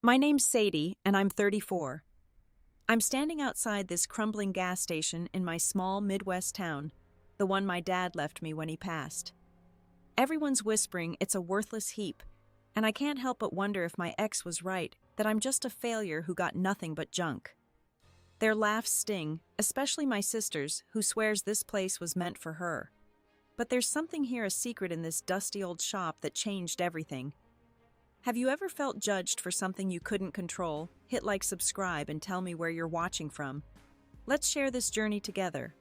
My name's Sadie, and I'm 34. I'm standing outside this crumbling gas station in my small Midwest town, the one my dad left me when he passed. Everyone's whispering it's a worthless heap, and I can't help but wonder if my ex was right, that I'm just a failure who got nothing but junk. Their laughs sting, especially my sister's, who swears this place was meant for her. But there's something here a secret in this dusty old shop that changed everything. Have you ever felt judged for something you couldn't control? Hit like, subscribe, and tell me where you're watching from. Let's share this journey together.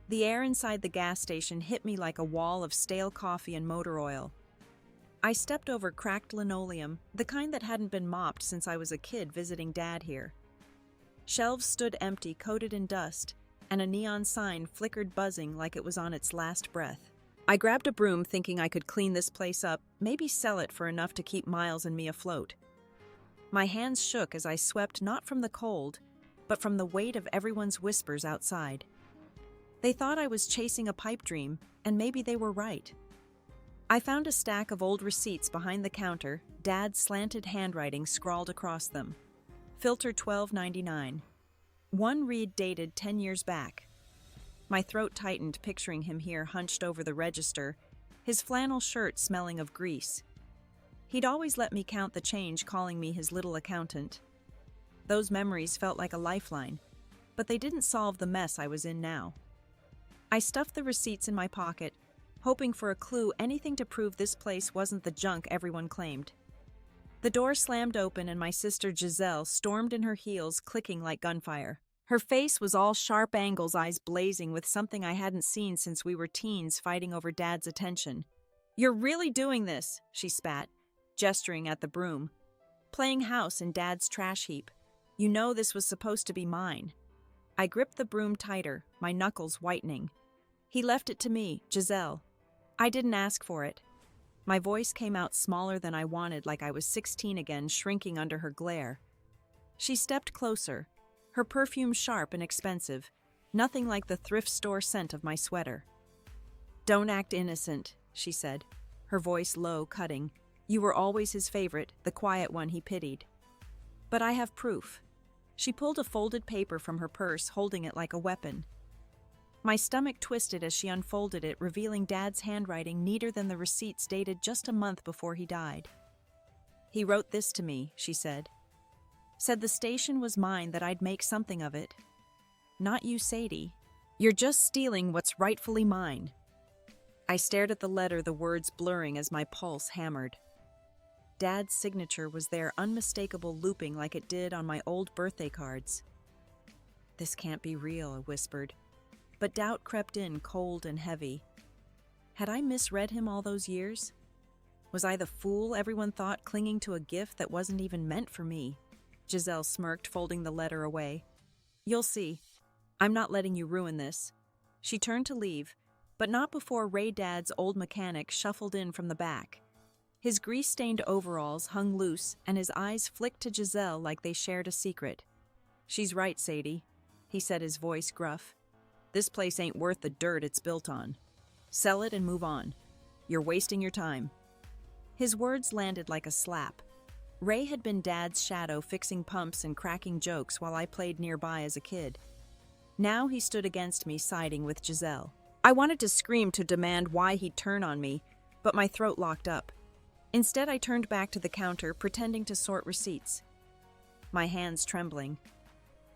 The air inside the gas station hit me like a wall of stale coffee and motor oil. I stepped over cracked linoleum, the kind that hadn't been mopped since I was a kid visiting Dad here. Shelves stood empty, coated in dust, and a neon sign flickered buzzing like it was on its last breath. I grabbed a broom thinking I could clean this place up, maybe sell it for enough to keep Miles and me afloat. My hands shook as I swept not from the cold, but from the weight of everyone's whispers outside. They thought I was chasing a pipe dream, and maybe they were right. I found a stack of old receipts behind the counter, Dad's slanted handwriting scrawled across them. Filter $12.99. One read dated 10 years back. My throat tightened picturing him here hunched over the register, his flannel shirt smelling of grease. He'd always let me count the change, calling me his little accountant. Those memories felt like a lifeline, but they didn't solve the mess I was in now. I stuffed the receipts in my pocket, hoping for a clue, anything to prove this place wasn't the junk everyone claimed. The door slammed open and my sister Giselle stormed in her heels, clicking like gunfire. Her face was all sharp angles, eyes blazing with something I hadn't seen since we were teens fighting over Dad's attention. "You're really doing this," she spat, gesturing at the broom. "Playing house in Dad's trash heap. You know this was supposed to be mine." I gripped the broom tighter, my knuckles whitening. "He left it to me, Giselle. I didn't ask for it." My voice came out smaller than I wanted, like I was 16 again, shrinking under her glare. She stepped closer, her perfume sharp and expensive, nothing like the thrift store scent of my sweater. "Don't act innocent," she said, her voice low, cutting. "You were always his favorite, the quiet one he pitied." "But I have proof." She pulled a folded paper from her purse, holding it like a weapon. My stomach twisted as she unfolded it, revealing Dad's handwriting neater than the receipts dated just a month before he died. "He wrote this to me," she said. "Said the station was mine, that I'd make something of it. Not you, Sadie. You're just stealing what's rightfully mine." I stared at the letter, the words blurring as my pulse hammered. Dad's signature was there, unmistakable, looping like it did on my old birthday cards. "This can't be real," I whispered. But doubt crept in, cold and heavy. Had I misread him all those years? Was I the fool everyone thought, clinging to a gift that wasn't even meant for me? Giselle smirked, folding the letter away. "You'll see. I'm not letting you ruin this." She turned to leave, but not before Ray, Dad's old mechanic, shuffled in from the back. His grease-stained overalls hung loose, and his eyes flicked to Giselle like they shared a secret. "She's right, Sadie," he said, his voice gruff. "This place ain't worth the dirt it's built on. Sell it and move on. You're wasting your time." His words landed like a slap. Ray had been Dad's shadow, fixing pumps and cracking jokes while I played nearby as a kid. Now he stood against me, siding with Giselle. I wanted to scream, to demand why he'd turn on me, but my throat locked up. Instead, I turned back to the counter, pretending to sort receipts, my hands trembling.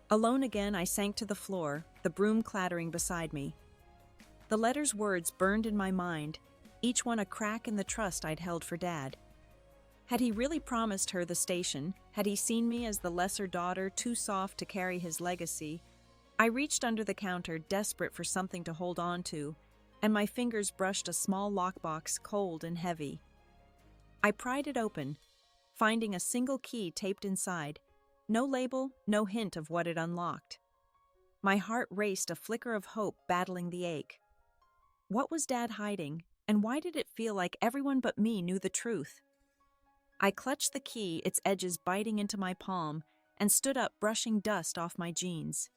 Alone again, I sank to the floor, the broom clattering beside me. The letter's words burned in my mind, each one a crack in the trust I'd held for Dad. Had he really promised her the station? Had he seen me as the lesser daughter, too soft to carry his legacy? I reached under the counter, desperate for something to hold on to, and my fingers brushed a small lockbox, cold and heavy. I pried it open, finding a single key taped inside. No label, no hint of what it unlocked. My heart raced, a flicker of hope battling the ache. What was Dad hiding, and why did it feel like everyone but me knew the truth? I clutched the key, its edges biting into my palm, and stood up, brushing dust off my jeans.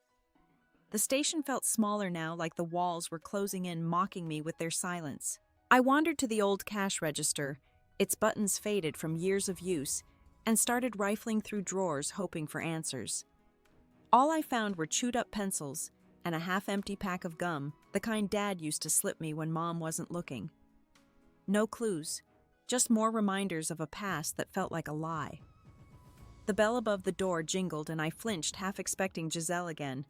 The station felt smaller now, like the walls were closing in, mocking me with their silence. I wandered to the old cash register, its buttons faded from years of use, and started rifling through drawers hoping for answers. All I found were chewed-up pencils and a half-empty pack of gum, the kind Dad used to slip me when Mom wasn't looking. No clues, just more reminders of a past that felt like a lie. The bell above the door jingled and I flinched, half expecting Giselle again.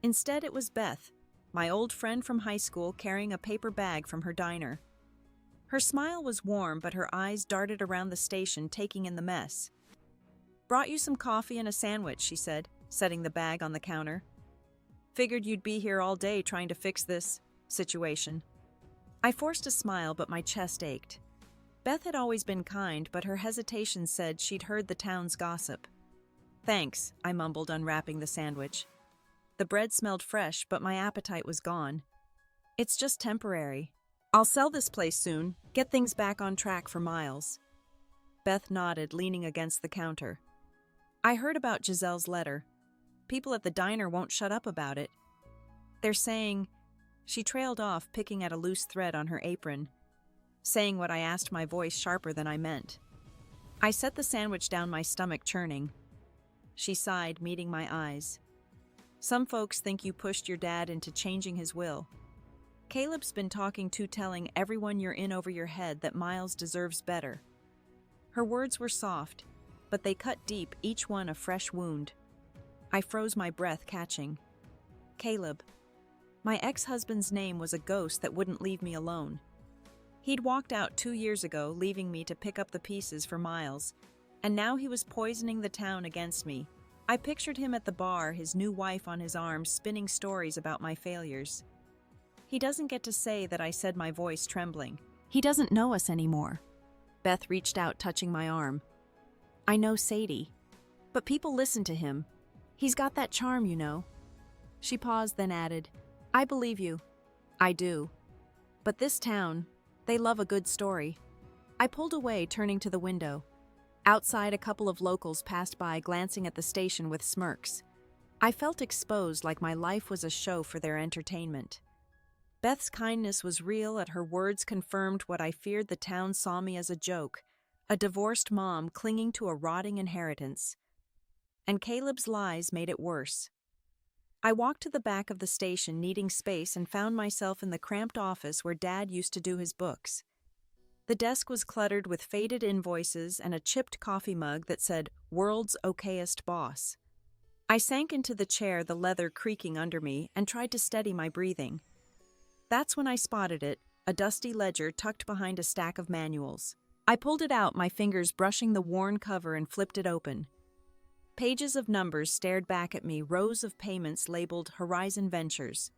Instead, it was Beth, my old friend from high school, carrying a paper bag from her diner. Her smile was warm, but her eyes darted around the station, taking in the mess. "Brought you some coffee and a sandwich," she said, setting the bag on the counter. "Figured you'd be here all day trying to fix this situation." I forced a smile, but my chest ached. Beth had always been kind, but her hesitation said she'd heard the town's gossip. "Thanks," I mumbled, unwrapping the sandwich. The bread smelled fresh, but my appetite was gone. "It's just temporary. I'll sell this place soon, get things back on track for Miles." Beth nodded, leaning against the counter. "I heard about Giselle's letter. People at the diner won't shut up about it. They're saying—" She trailed off, picking at a loose thread on her apron, saying what I asked, my voice sharper than I meant. I set the sandwich down, my stomach churning. She sighed, meeting my eyes. "Some folks think you pushed your dad into changing his will. Caleb's been talking to, telling everyone you're in over your head that Miles deserves better." Her words were soft, but they cut deep, each one a fresh wound. I froze, my breath catching. Caleb. My ex-husband's name was a ghost that wouldn't leave me alone. He'd walked out 2 years ago, leaving me to pick up the pieces for Miles, and now he was poisoning the town against me. I pictured him at the bar, his new wife on his arm, spinning stories about my failures. "He doesn't get to say that," I said, my voice trembling. "He doesn't know us anymore." Beth reached out, touching my arm. "I know Sadie, but people listen to him. He's got that charm, you know." She paused, then added, "I believe you." "I do. But this town, they love a good story." I pulled away, turning to the window. Outside, a couple of locals passed by, glancing at the station with smirks. I felt exposed, like my life was a show for their entertainment. Beth's kindness was real, and her words confirmed what I feared. The town saw me as a joke, a divorced mom clinging to a rotting inheritance. And Caleb's lies made it worse. I walked to the back of the station, needing space, and found myself in the cramped office where Dad used to do his books. The desk was cluttered with faded invoices and a chipped coffee mug that said, "World's Okayest Boss." I sank into the chair, the leather creaking under me, and tried to steady my breathing. That's when I spotted it, a dusty ledger tucked behind a stack of manuals. I pulled it out, my fingers brushing the worn cover, and flipped it open. Pages of numbers stared back at me, rows of payments labeled Horizon Ventures.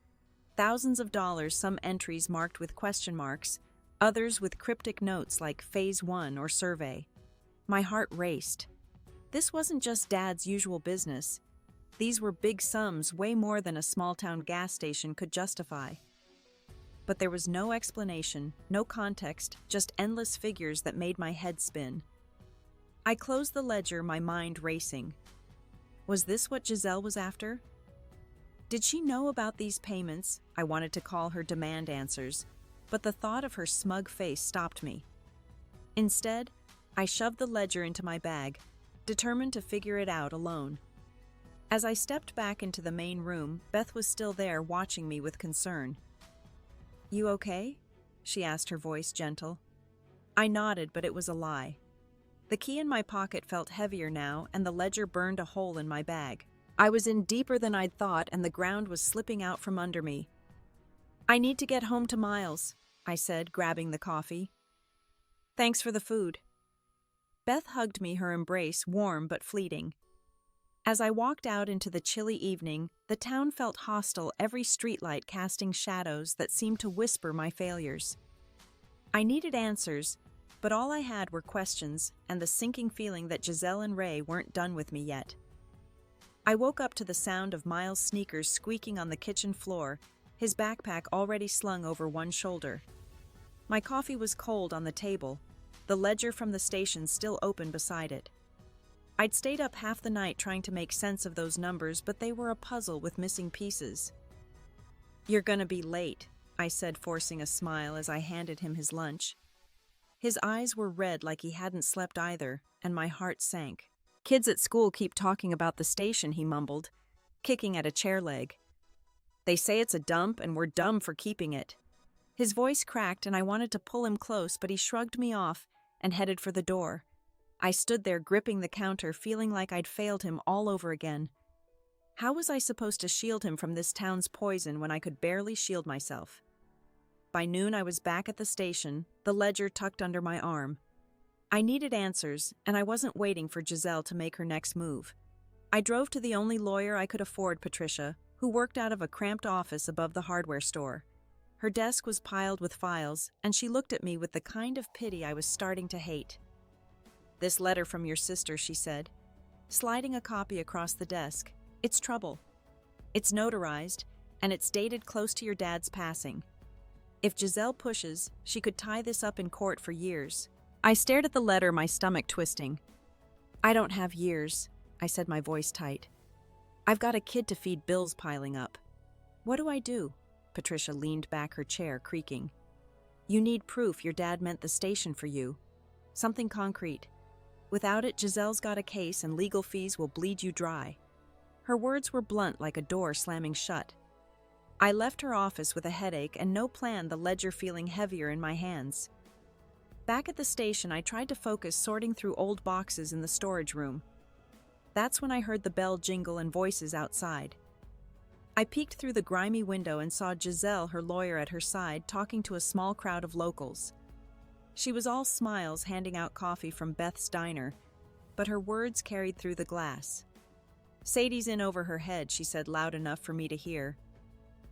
Thousands of dollars, some entries marked with question marks, others with cryptic notes like Phase 1 or Survey. My heart raced. This wasn't just Dad's usual business. These were big sums, way more than a small-town gas station could justify. But there was no explanation, no context, just endless figures that made my head spin. I closed the ledger, my mind racing. Was this what Giselle was after? Did she know about these payments? I wanted to call her demand answers, but the thought of her smug face stopped me. Instead, I shoved the ledger into my bag, determined to figure it out alone. As I stepped back into the main room, Beth was still there, watching me with concern. "You okay?" she asked, her voice gentle. I nodded, but it was a lie. The key in my pocket felt heavier now, and the ledger burned a hole in my bag. I was in deeper than I'd thought, and the ground was slipping out from under me. "I need to get home to Miles," I said, grabbing the coffee. "Thanks for the food." Beth hugged me, her embrace warm but fleeting. As I walked out into the chilly evening, the town felt hostile, every streetlight casting shadows that seemed to whisper my failures. I needed answers, but all I had were questions and the sinking feeling that Giselle and Ray weren't done with me yet. I woke up to the sound of Miles' sneakers squeaking on the kitchen floor, his backpack already slung over one shoulder. My coffee was cold on the table, the ledger from the station still open beside it. I'd stayed up half the night trying to make sense of those numbers, but they were a puzzle with missing pieces. "You're gonna be late," I said, forcing a smile as I handed him his lunch. His eyes were red like he hadn't slept either, and my heart sank. Kids at school keep talking about the station, he mumbled, kicking at a chair leg. They say it's a dump and we're dumb for keeping it. His voice cracked and I wanted to pull him close, but he shrugged me off and headed for the door. I stood there gripping the counter, feeling like I'd failed him all over again. How was I supposed to shield him from this town's poison when I could barely shield myself? By noon I was back at the station, the ledger tucked under my arm. I needed answers, and I wasn't waiting for Giselle to make her next move. I drove to the only lawyer I could afford, Patricia, who worked out of a cramped office above the hardware store. Her desk was piled with files, and she looked at me with the kind of pity I was starting to hate. "This letter from your sister," she said, sliding a copy across the desk. "It's trouble. It's notarized, and it's dated close to your dad's passing. If Giselle pushes, she could tie this up in court for years." I stared at the letter, my stomach twisting. "I don't have years," I said, my voice tight. "I've got a kid to feed, bills piling up." "What do I do?" Patricia leaned back, her chair creaking. "You need proof your dad meant the station for you. Something concrete. Without it, Giselle's got a case and legal fees will bleed you dry." Her words were blunt like a door slamming shut. I left her office with a headache and no plan, the ledger feeling heavier in my hands. Back at the station, I tried to focus, sorting through old boxes in the storage room. That's when I heard the bell jingle and voices outside. I peeked through the grimy window and saw Giselle, her lawyer, at her side, talking to a small crowd of locals. She was all smiles, handing out coffee from Beth's diner, but her words carried through the glass. "Sadie's in over her head," she said loud enough for me to hear.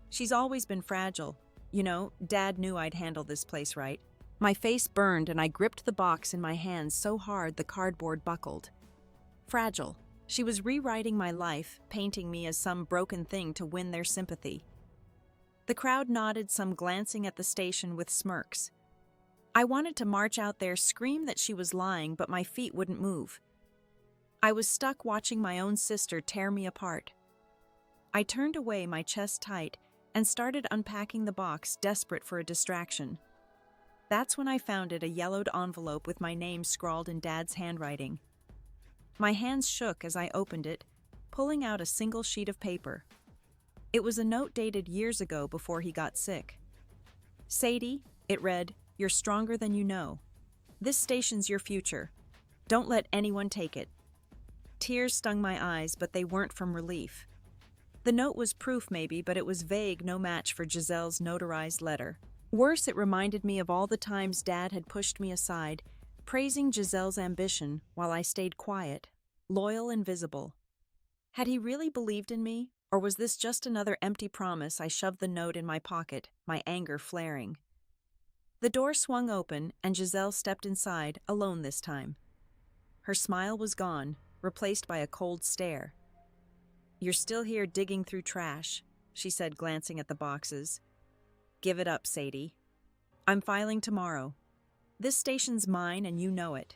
"She's always been fragile. You know, Dad knew I'd handle this place right." My face burned and I gripped the box in my hands so hard the cardboard buckled. Fragile. She was rewriting my life, painting me as some broken thing to win their sympathy. The crowd nodded, some glancing at the station with smirks. I wanted to march out there, scream that she was lying, but my feet wouldn't move. I was stuck watching my own sister tear me apart. I turned away, my chest tight, and started unpacking the box, desperate for a distraction. That's when I found it, a yellowed envelope with my name scrawled in Dad's handwriting. My hands shook as I opened it, pulling out a single sheet of paper. It was a note dated years ago before he got sick. "Sadie," it read, "you're stronger than you know. This station's your future. Don't let anyone take it." Tears stung my eyes, but they weren't from relief. The note was proof maybe, but it was vague, no match for Giselle's notarized letter. Worse, it reminded me of all the times Dad had pushed me aside, praising Giselle's ambition while I stayed quiet, loyal and visible. Had he really believed in me, or was this just another empty promise? I shoved the note in my pocket, my anger flaring. The door swung open, and Giselle stepped inside, alone this time. Her smile was gone, replaced by a cold stare. "You're still here digging through trash," she said, glancing at the boxes. "Give it up, Sadie. I'm filing tomorrow. This station's mine and you know it."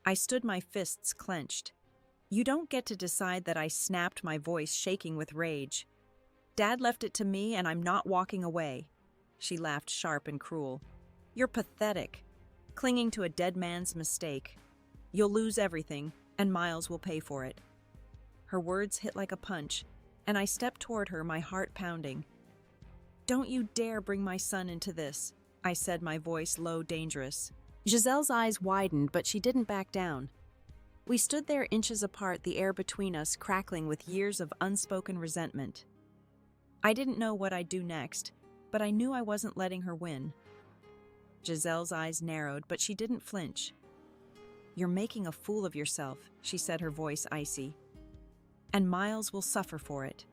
I stood, my fists clenched. "You don't get to decide that," I snapped, my voice shaking with rage. "Dad left it to me and I'm not walking away." She laughed, sharp and cruel. "You're pathetic, clinging to a dead man's mistake. You'll lose everything, and Miles will pay for it." Her words hit like a punch, and I stepped toward her, my heart pounding. "Don't you dare bring my son into this," I said, my voice low, dangerous. Giselle's eyes widened, but she didn't back down. We stood there inches apart, the air between us crackling with years of unspoken resentment. I didn't know what I'd do next, but I knew I wasn't letting her win. Giselle's eyes narrowed, but she didn't flinch. "You're making a fool of yourself," she said, her voice icy. "And Miles will suffer for it."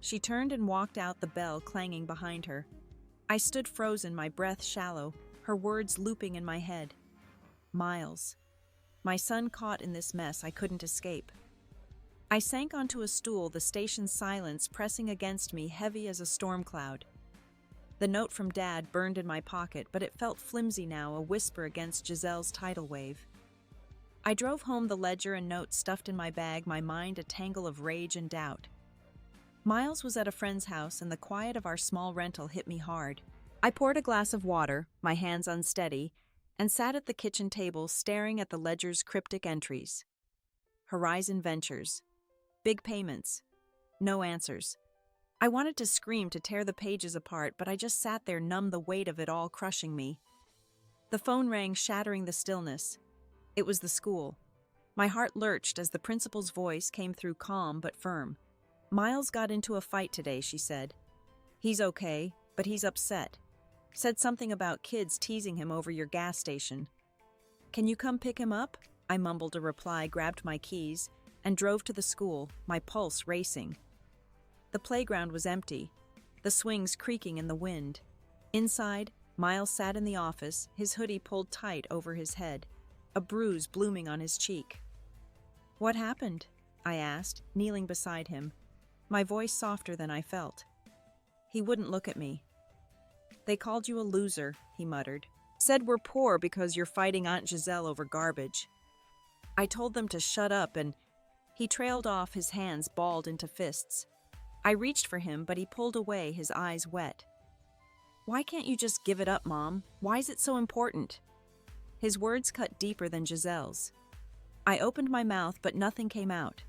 She turned and walked out, the bell clanging behind her. I stood frozen, my breath shallow, her words looping in my head. Miles. My son caught in this mess I couldn't escape. I sank onto a stool, the station's silence pressing against me, heavy as a storm cloud. The note from Dad burned in my pocket, but it felt flimsy now, a whisper against Giselle's tidal wave. I drove home, the ledger and note stuffed in my bag, my mind a tangle of rage and doubt. Miles was at a friend's house, and the quiet of our small rental hit me hard. I poured a glass of water, my hands unsteady, and sat at the kitchen table staring at the ledger's cryptic entries. Horizon Ventures. Big payments. No answers. I wanted to scream to tear the pages apart, but I just sat there numb, the weight of it all crushing me. The phone rang, shattering the stillness. It was the school. My heart lurched as the principal's voice came through, calm but firm. "Miles got into a fight today," she said. "He's okay, but he's upset. Said something about kids teasing him over your gas station. Can you come pick him up?" I mumbled a reply, grabbed my keys, and drove to the school, my pulse racing. The playground was empty, the swings creaking in the wind. Inside, Miles sat in the office, his hoodie pulled tight over his head, a bruise blooming on his cheek. "What happened?" I asked, kneeling beside him, my voice softer than I felt. He wouldn't look at me. "They called you a loser," he muttered. "Said we're poor because you're fighting Aunt Giselle over garbage." I told them to shut up, and he trailed off, his hands balled into fists. I reached for him, but he pulled away, his eyes wet. "Why can't you just give it up, Mom? Why is it so important?" His words cut deeper than Giselle's. I opened my mouth, but nothing came out.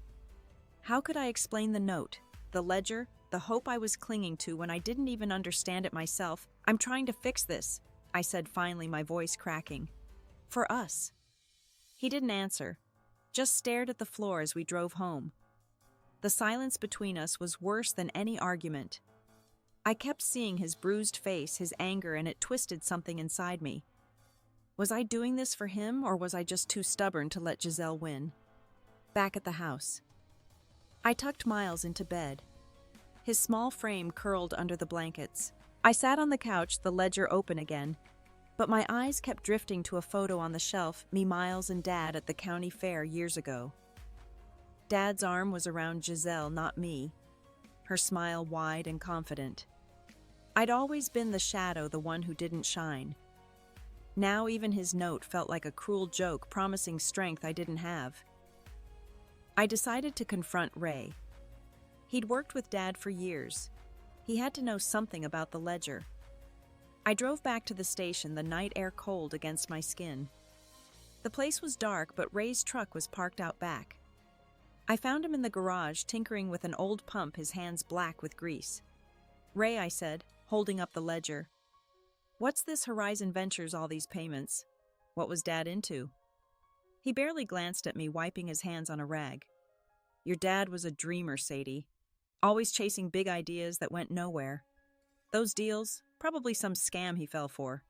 How could I explain the note, the ledger, the hope I was clinging to when I didn't even understand it myself? "I'm trying to fix this," I said finally, my voice cracking. "For us." He didn't answer, just stared at the floor as we drove home. The silence between us was worse than any argument. I kept seeing his bruised face, his anger, and it twisted something inside me. Was I doing this for him, or was I just too stubborn to let Giselle win? Back at the house, I tucked Miles into bed. His small frame curled under the blankets. I sat on the couch, the ledger open again, but my eyes kept drifting to a photo on the shelf, me, Miles, and Dad at the county fair years ago. Dad's arm was around Giselle, not me, her smile wide and confident. I'd always been the shadow, the one who didn't shine. Now even his note felt like a cruel joke, promising strength I didn't have. I decided to confront Ray. He'd worked with Dad for years. He had to know something about the ledger. I drove back to the station, the night air cold against my skin. The place was dark, but Ray's truck was parked out back. I found him in the garage, tinkering with an old pump, his hands black with grease. "Ray," I said, holding up the ledger. "What's this Horizon Ventures, all these payments? What was Dad into?" He barely glanced at me, wiping his hands on a rag. "Your dad was a dreamer, Sadie. Always chasing big ideas that went nowhere. Those deals, probably some scam he fell for.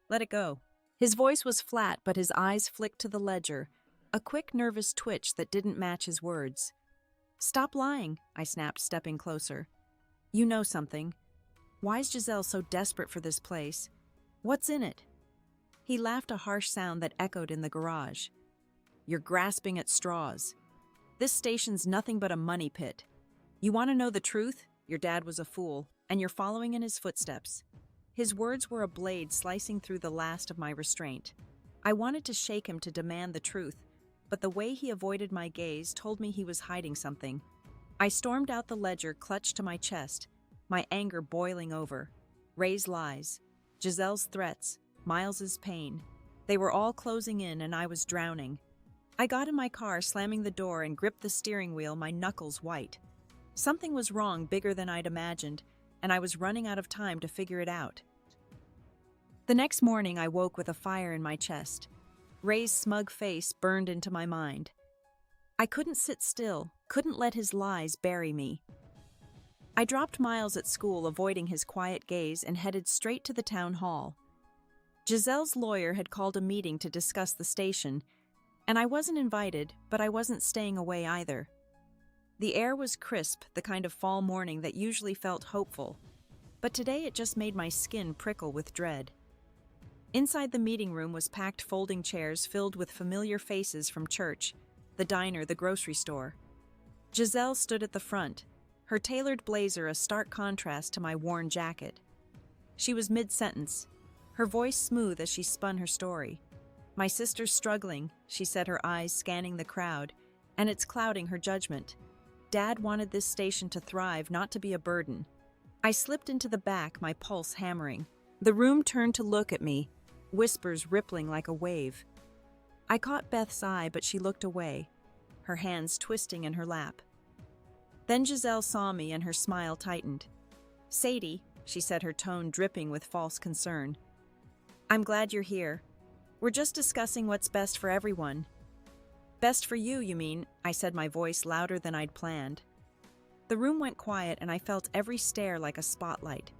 Let it go." His voice was flat, but his eyes flicked to the ledger, a quick, nervous twitch that didn't match his words. "Stop lying," I snapped, stepping closer. "You know something. Why's Giselle so desperate for this place? What's in it?" He laughed, a harsh sound that echoed in the garage. "You're grasping at straws. This station's nothing but a money pit. You want to know the truth? Your dad was a fool, and you're following in his footsteps." His words were a blade slicing through the last of my restraint. I wanted to shake him, to demand the truth, but the way he avoided my gaze told me he was hiding something. I stormed out, the ledger clutched to my chest, my anger boiling over. Ray's lies, Giselle's threats, Miles's pain. They were all closing in, and I was drowning. I got in my car, slamming the door, and gripped the steering wheel, my knuckles white. Something was wrong, bigger than I'd imagined, and I was running out of time to figure it out. The next morning, I woke with a fire in my chest. Ray's smug face burned into my mind. I couldn't sit still, couldn't let his lies bury me. I dropped Miles at school, avoiding his quiet gaze, and headed straight to the town hall. Giselle's lawyer had called a meeting to discuss the station, and I wasn't invited, but I wasn't staying away either. The air was crisp, the kind of fall morning that usually felt hopeful, but today it just made my skin prickle with dread. Inside the meeting room was packed, folding chairs filled with familiar faces from church, the diner, the grocery store. Giselle stood at the front, her tailored blazer a stark contrast to my worn jacket. She was mid-sentence, her voice smooth as she spun her story. "My sister's struggling," she said, her eyes scanning the crowd, "and it's clouding her judgment. Dad wanted this station to thrive, not to be a burden." I slipped into the back, my pulse hammering. The room turned to look at me, whispers rippling like a wave. I caught Beth's eye, but she looked away, her hands twisting in her lap. Then Giselle saw me and her smile tightened. "Sadie," she said, her tone dripping with false concern. "I'm glad you're here. We're just discussing what's best for everyone." "Best for you, you mean?" I said, my voice louder than I'd planned. The room went quiet and I felt every stare like a spotlight.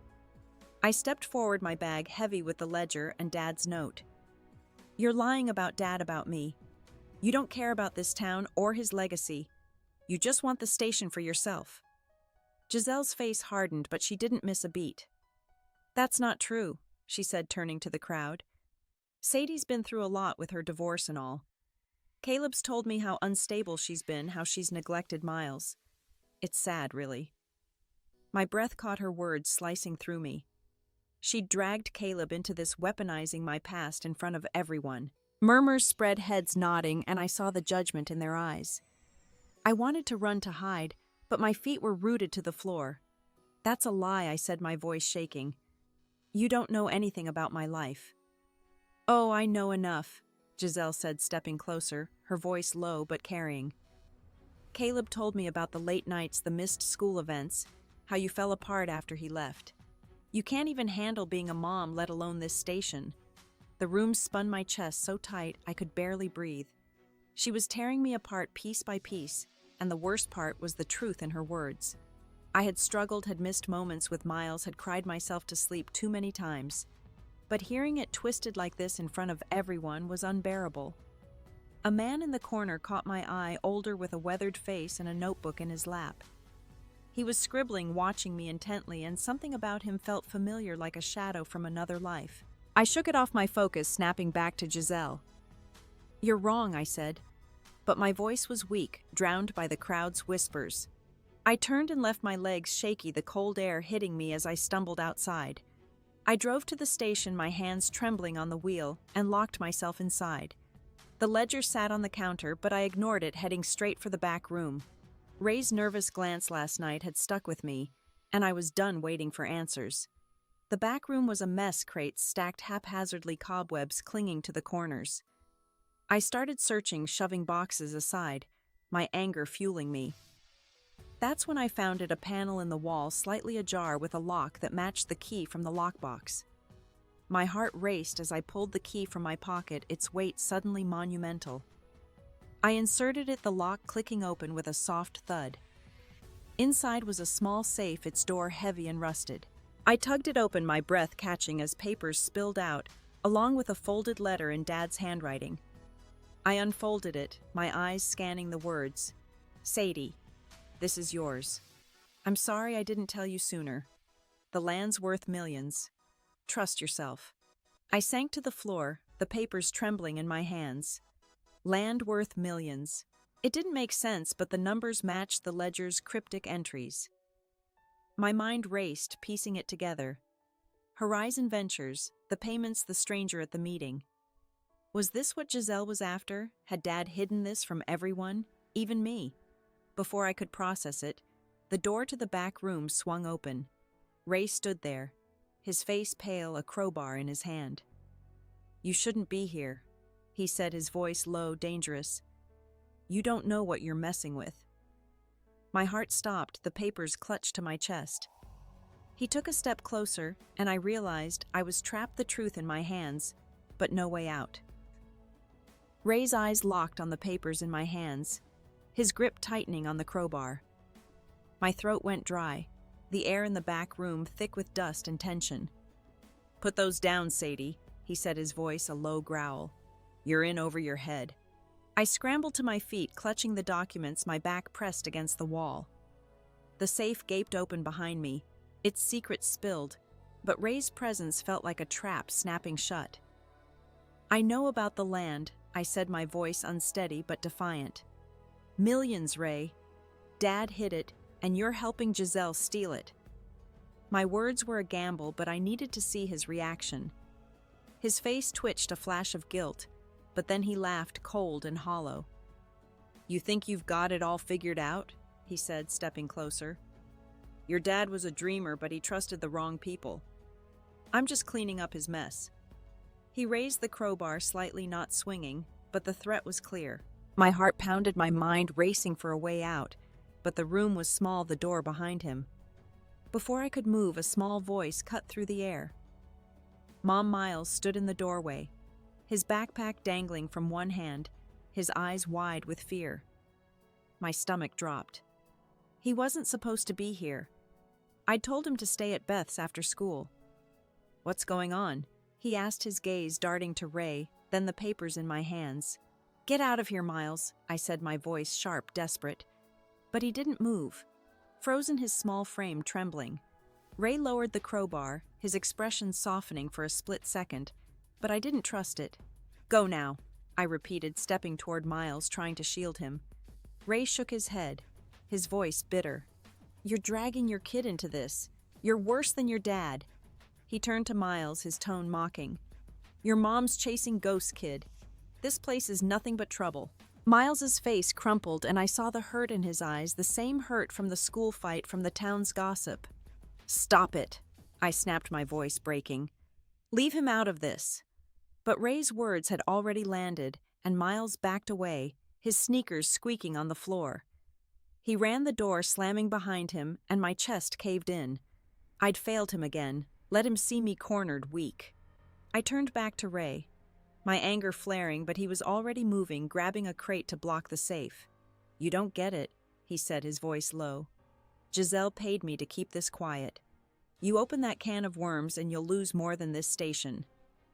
I stepped forward, my bag heavy with the ledger and Dad's note. "You're lying about Dad about me. You don't care about this town or his legacy. You just want the station for yourself." Giselle's face hardened, but she didn't miss a beat. "That's not true," she said, turning to the crowd. "Sadie's been through a lot with her divorce and all. Caleb's told me how unstable she's been, how she's neglected Miles. It's sad, really." My breath caught her words slicing through me. She'd dragged Caleb into this, weaponizing my past in front of everyone. Murmurs spread, heads nodding, and I saw the judgment in their eyes. I wanted to run to hide, but my feet were rooted to the floor. "That's a lie," I said, my voice shaking. "You don't know anything about my life." "Oh, I know enough," Giselle said, stepping closer, her voice low but carrying. "Caleb told me about the late nights, the missed school events, how you fell apart after he left. You can't even handle being a mom, let alone this station." The room spun my chest so tight I could barely breathe. She was tearing me apart piece by piece, and the worst part was the truth in her words. I had struggled, had missed moments with Miles, had cried myself to sleep too many times. But hearing it twisted like this in front of everyone was unbearable. A man in the corner caught my eye, older with a weathered face and a notebook in his lap. He was scribbling, watching me intently, and something about him felt familiar, like a shadow from another life. I shook it off my focus, snapping back to Giselle. "You're wrong," I said. But my voice was weak, drowned by the crowd's whispers. I turned and left my legs shaky, the cold air hitting me as I stumbled outside. I drove to the station, my hands trembling on the wheel, and locked myself inside. The ledger sat on the counter, but I ignored it, heading straight for the back room. Ray's nervous glance last night had stuck with me, and I was done waiting for answers. The back room was a mess, crates stacked haphazardly, cobwebs clinging to the corners. I started searching, shoving boxes aside, my anger fueling me. That's when I found a panel in the wall, slightly ajar, with a lock that matched the key from the lockbox. My heart raced as I pulled the key from my pocket, its weight suddenly monumental. I inserted it, the lock clicking open with a soft thud. Inside was a small safe, its door heavy and rusted. I tugged it open, my breath catching as papers spilled out, along with a folded letter in Dad's handwriting. I unfolded it, my eyes scanning the words. "Sadie, this is yours. I'm sorry I didn't tell you sooner. The land's worth millions. Trust yourself." I sank to the floor, the papers trembling in my hands. Land worth millions. It didn't make sense, but the numbers matched the ledger's cryptic entries. My mind raced, piecing it together. Horizon Ventures, the payments, the stranger at the meeting. Was this what Giselle was after? Had Dad hidden this from everyone, even me? Before I could process it, the door to the back room swung open. Ray stood there, his face pale, a crowbar in his hand. "You shouldn't be here," he said, his voice low, dangerous. "You don't know what you're messing with." My heart stopped, the papers clutched to my chest. He took a step closer, and I realized I was trapped, the truth in my hands, but no way out. Ray's eyes locked on the papers in my hands, his grip tightening on the crowbar. My throat went dry, the air in the back room thick with dust and tension. "Put those down, Sadie," he said, his voice a low growl. "You're in over your head." I scrambled to my feet, clutching the documents, my back pressed against the wall. The safe gaped open behind me, its secrets spilled, but Ray's presence felt like a trap snapping shut. "I know about the land," I said, my voice unsteady but defiant. "Millions, Ray. Dad hid it, and you're helping Giselle steal it." My words were a gamble, but I needed to see his reaction. His face twitched, a flash of guilt, but then he laughed, cold and hollow. "You think you've got it all figured out?" he said, stepping closer. "Your dad was a dreamer, but he trusted the wrong people. I'm just cleaning up his mess." He raised the crowbar slightly, not swinging, but the threat was clear. My heart pounded, my mind racing for a way out, but the room was small, the door behind him. Before I could move, a small voice cut through the air. Mom Miles stood in the doorway, his backpack dangling from one hand, his eyes wide with fear. My stomach dropped. He wasn't supposed to be here. I'd told him to stay at Beth's after school. "What's going on?" he asked, his gaze darting to Ray, then the papers in my hands. "Get out of here, Miles," I said, my voice sharp, desperate. But he didn't move, frozen, his small frame trembling. Ray lowered the crowbar, his expression softening for a split second, but I didn't trust it. "Go now," I repeated, stepping toward Miles, trying to shield him. Ray shook his head, his voice bitter. "You're dragging your kid into this. You're worse than your dad." He turned to Miles, his tone mocking. "Your mom's chasing ghosts, kid. This place is nothing but trouble." Miles's face crumpled, and I saw the hurt in his eyes, the same hurt from the school fight, from the town's gossip. "Stop it," I snapped, my voice breaking. "Leave him out of this." But Ray's words had already landed, and Miles backed away, his sneakers squeaking on the floor. He ran the door, slamming behind him, and my chest caved in. I'd failed him again, let him see me cornered, weak. I turned back to Ray, my anger flaring, but he was already moving, grabbing a crate to block the safe. "You don't get it," he said, his voice low. "Giselle paid me to keep this quiet. You open that can of worms and you'll lose more than this station."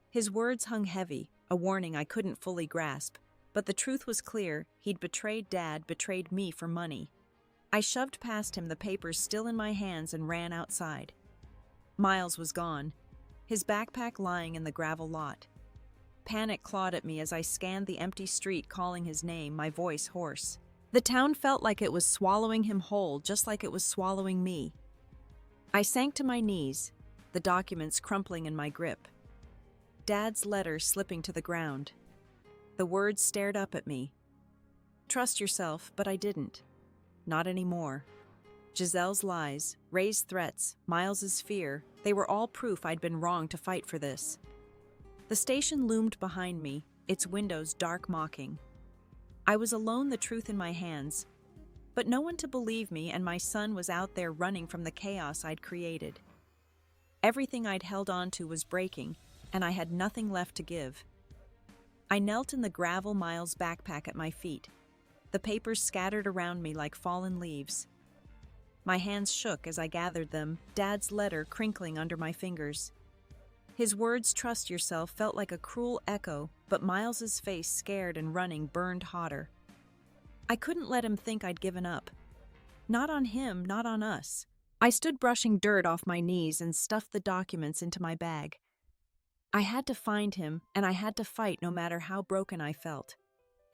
His words hung heavy, a warning I couldn't fully grasp, but the truth was clear. He'd betrayed Dad, betrayed me for money. I shoved past him, the papers still in my hands, and ran outside. Miles was gone, his backpack lying in the gravel lot. Panic clawed at me as I scanned the empty street, calling his name, my voice hoarse. The town felt like it was swallowing him whole, just like it was swallowing me. I sank to my knees, the documents crumpling in my grip. Dad's letter slipping to the ground. The words stared up at me. "Trust yourself," but I didn't. Not anymore. Giselle's lies, Ray's threats, Miles's fear, they were all proof I'd been wrong to fight for this. The station loomed behind me, its windows dark, mocking. I was alone, the truth in my hands, but no one to believe me, and my son was out there running from the chaos I'd created. Everything I'd held on to was breaking, and I had nothing left to give. I knelt in the gravel, Miles' backpack at my feet, the papers scattered around me like fallen leaves. My hands shook as I gathered them, Dad's letter crinkling under my fingers. His words, "Trust yourself," felt like a cruel echo, but Miles's face, scared and running, burned hotter. I couldn't let him think I'd given up. Not on him, not on us. I stood brushing dirt off my knees and stuffed the documents into my bag. I had to find him, and I had to fight no matter how broken I felt.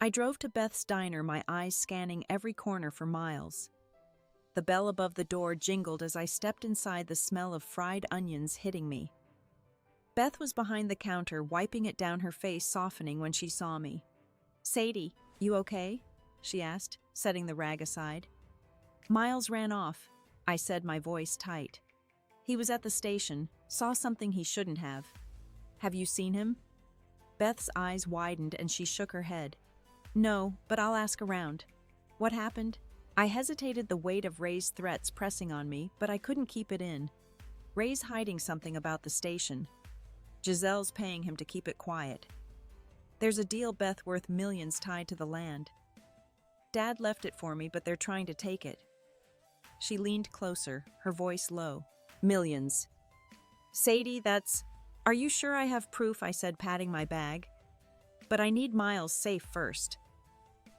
I drove to Beth's diner, my eyes scanning every corner for Miles. The bell above the door jingled as I stepped inside, the smell of fried onions hitting me. Beth was behind the counter, wiping it down, her face softening when she saw me. "Sadie, you okay?" she asked, setting the rag aside. "Miles ran off," I said, my voice tight. "He was at the station, saw something he shouldn't have." "Have you seen him?" Beth's eyes widened and she shook her head. "No, but I'll ask around." "What happened?" I hesitated, the weight of Ray's threats pressing on me, but I couldn't keep it in. Ray's hiding something about the station. Giselle's paying him to keep it quiet. There's a deal, Beth, worth millions tied to the land. Dad left it for me, but they're trying to take it. She leaned closer, her voice low. "Millions." "Sadie, Are you sure I have proof?" I said, patting my bag. "But I need Miles safe first."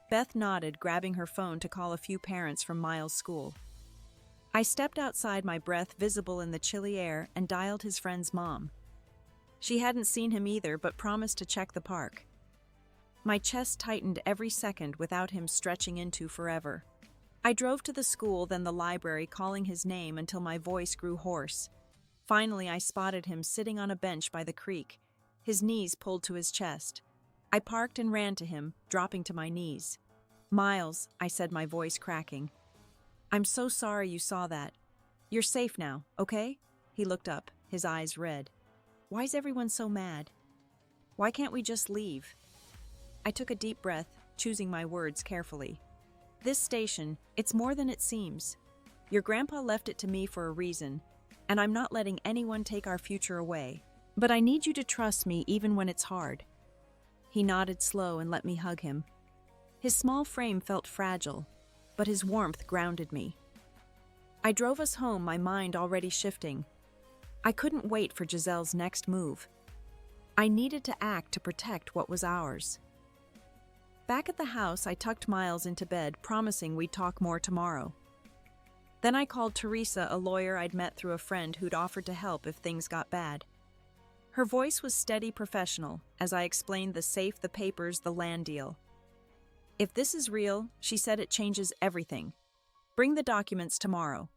Beth nodded, grabbing her phone to call a few parents from Miles' school. I stepped outside, my breath visible in the chilly air, and dialed his friend's mom. She hadn't seen him either, but promised to check the park. My chest tightened every second without him stretching into forever. I drove to the school, then the library, calling his name until my voice grew hoarse. Finally, I spotted him sitting on a bench by the creek, his knees pulled to his chest. I parked and ran to him, dropping to my knees. "Miles," I said, my voice cracking. "I'm so sorry you saw that. You're safe now, okay?" He looked up, his eyes red. "Why's everyone so mad?" Why can't we just leave? I took a deep breath, choosing my words carefully. This station, it's more than it seems. Your grandpa left it to me for a reason, and I'm not letting anyone take our future away. But I need you to trust me even when it's hard. He nodded slow and let me hug him. His small frame felt fragile, but his warmth grounded me. I drove us home, my mind already shifting. I couldn't wait for Giselle's next move. I needed to act to protect what was ours. Back at the house, I tucked Miles into bed, promising we'd talk more tomorrow. Then I called Teresa, a lawyer I'd met through a friend who'd offered to help if things got bad. Her voice was steady, professional, as I explained the safe, the papers, the land deal. If this is real, she said, it changes everything. Bring the documents tomorrow.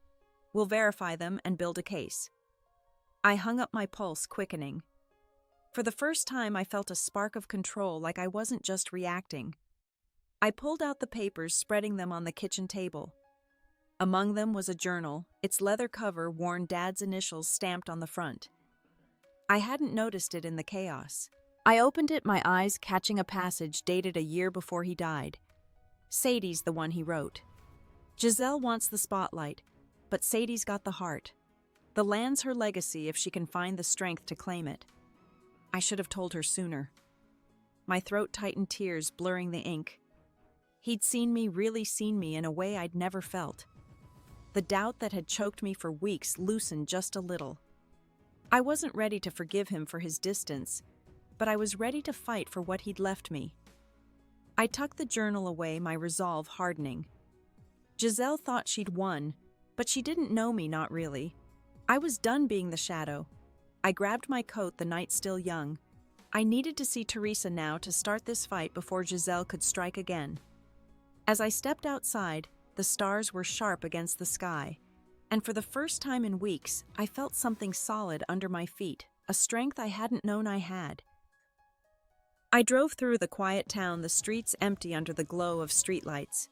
We'll verify them and build a case. I hung up, my pulse quickening. For the first time, I felt a spark of control, like I wasn't just reacting. I pulled out the papers, spreading them on the kitchen table. Among them was a journal, its leather cover worn Dad's initials stamped on the front. I hadn't noticed it in the chaos. I opened it, my eyes catching a passage dated a year before he died. Sadie's the one he wrote. Giselle wants the spotlight, but Sadie's got the heart. The land's her legacy if she can find the strength to claim it. I should have told her sooner. My throat tightened, tears blurring the ink. He'd seen me, really seen me, in a way I'd never felt. The doubt that had choked me for weeks loosened just a little. I wasn't ready to forgive him for his distance, but I was ready to fight for what he'd left me. I tucked the journal away, my resolve hardening. Giselle thought she'd won, but she didn't know me, not really. I was done being the shadow. I grabbed my coat, the night still young. I needed to see Teresa now to start this fight before Giselle could strike again. As I stepped outside, the stars were sharp against the sky, and for the first time in weeks, I felt something solid under my feet, a strength I hadn't known I had. I drove through the quiet town, the streets empty under the glow of streetlights.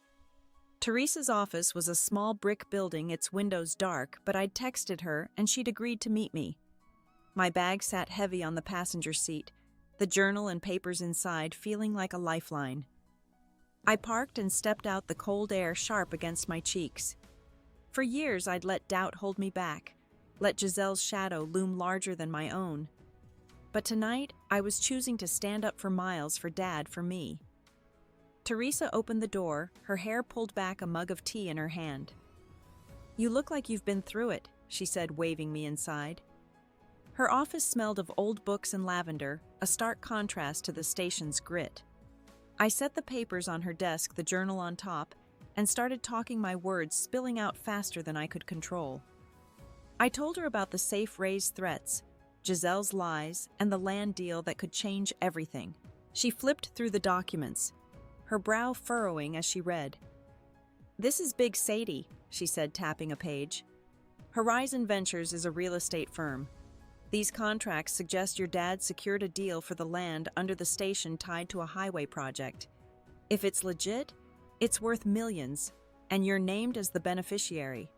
Teresa's office was a small brick building, its windows dark, but I'd texted her and she'd agreed to meet me. My bag sat heavy on the passenger seat, the journal and papers inside feeling like a lifeline. I parked and stepped out, the cold air sharp against my cheeks. For years I'd let doubt hold me back, let Giselle's shadow loom larger than my own. But tonight, I was choosing to stand up for Miles, for Dad, for me. Teresa opened the door, her hair pulled back, a mug of tea in her hand. "You look like you've been through it," she said, waving me inside. Her office smelled of old books and lavender, a stark contrast to the station's grit. I set the papers on her desk, the journal on top, and started talking, my words spilling out faster than I could control. I told her about the safe Ray's threats, Giselle's lies, and the land deal that could change everything. She flipped through the documents, her brow furrowing as she read. "This is big, Sadie," she said, tapping a page. "Horizon Ventures is a real estate firm. These contracts suggest your dad secured a deal for the land under the station tied to a highway project. If it's legit, it's worth millions, and you're named as the beneficiary."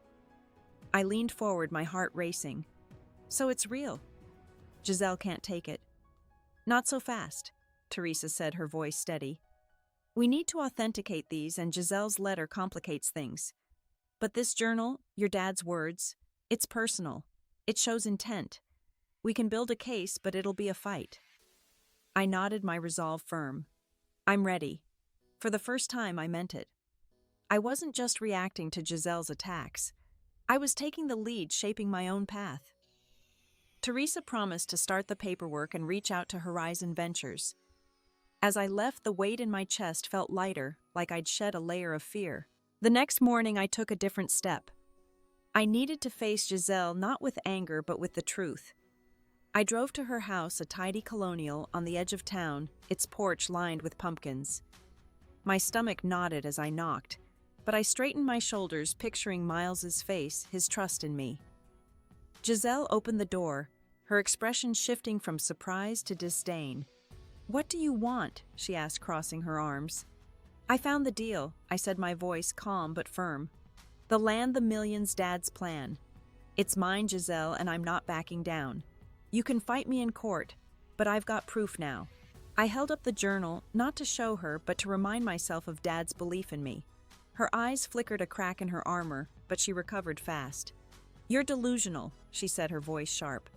I leaned forward, my heart racing. "So it's real. Giselle can't take it." "Not so fast," Teresa said, her voice steady. "We need to authenticate these, and Giselle's letter complicates things. But this journal, your dad's words, it's personal. It shows intent. We can build a case, but it'll be a fight." I nodded, my resolve firm. "I'm ready." For the first time, I meant it. I wasn't just reacting to Giselle's attacks. I was taking the lead, shaping my own path. Teresa promised to start the paperwork and reach out to Horizon Ventures. As I left, the weight in my chest felt lighter, like I'd shed a layer of fear. The next morning, I took a different step. I needed to face Giselle, not with anger, but with the truth. I drove to her house, a tidy colonial on the edge of town, its porch lined with pumpkins. My stomach knotted as I knocked, but I straightened my shoulders, picturing Miles's face, his trust in me. Giselle opened the door, her expression shifting from surprise to disdain. "What do you want?" she asked, crossing her arms. "I found the deal," I said, my voice calm but firm. "The land, the millions, Dad's plan. It's mine, Giselle, and I'm not backing down. You can fight me in court, but I've got proof now." I held up the journal, not to show her, but to remind myself of Dad's belief in me. Her eyes flickered a crack in her armor, but she recovered fast. "You're delusional," she said, her voice sharp.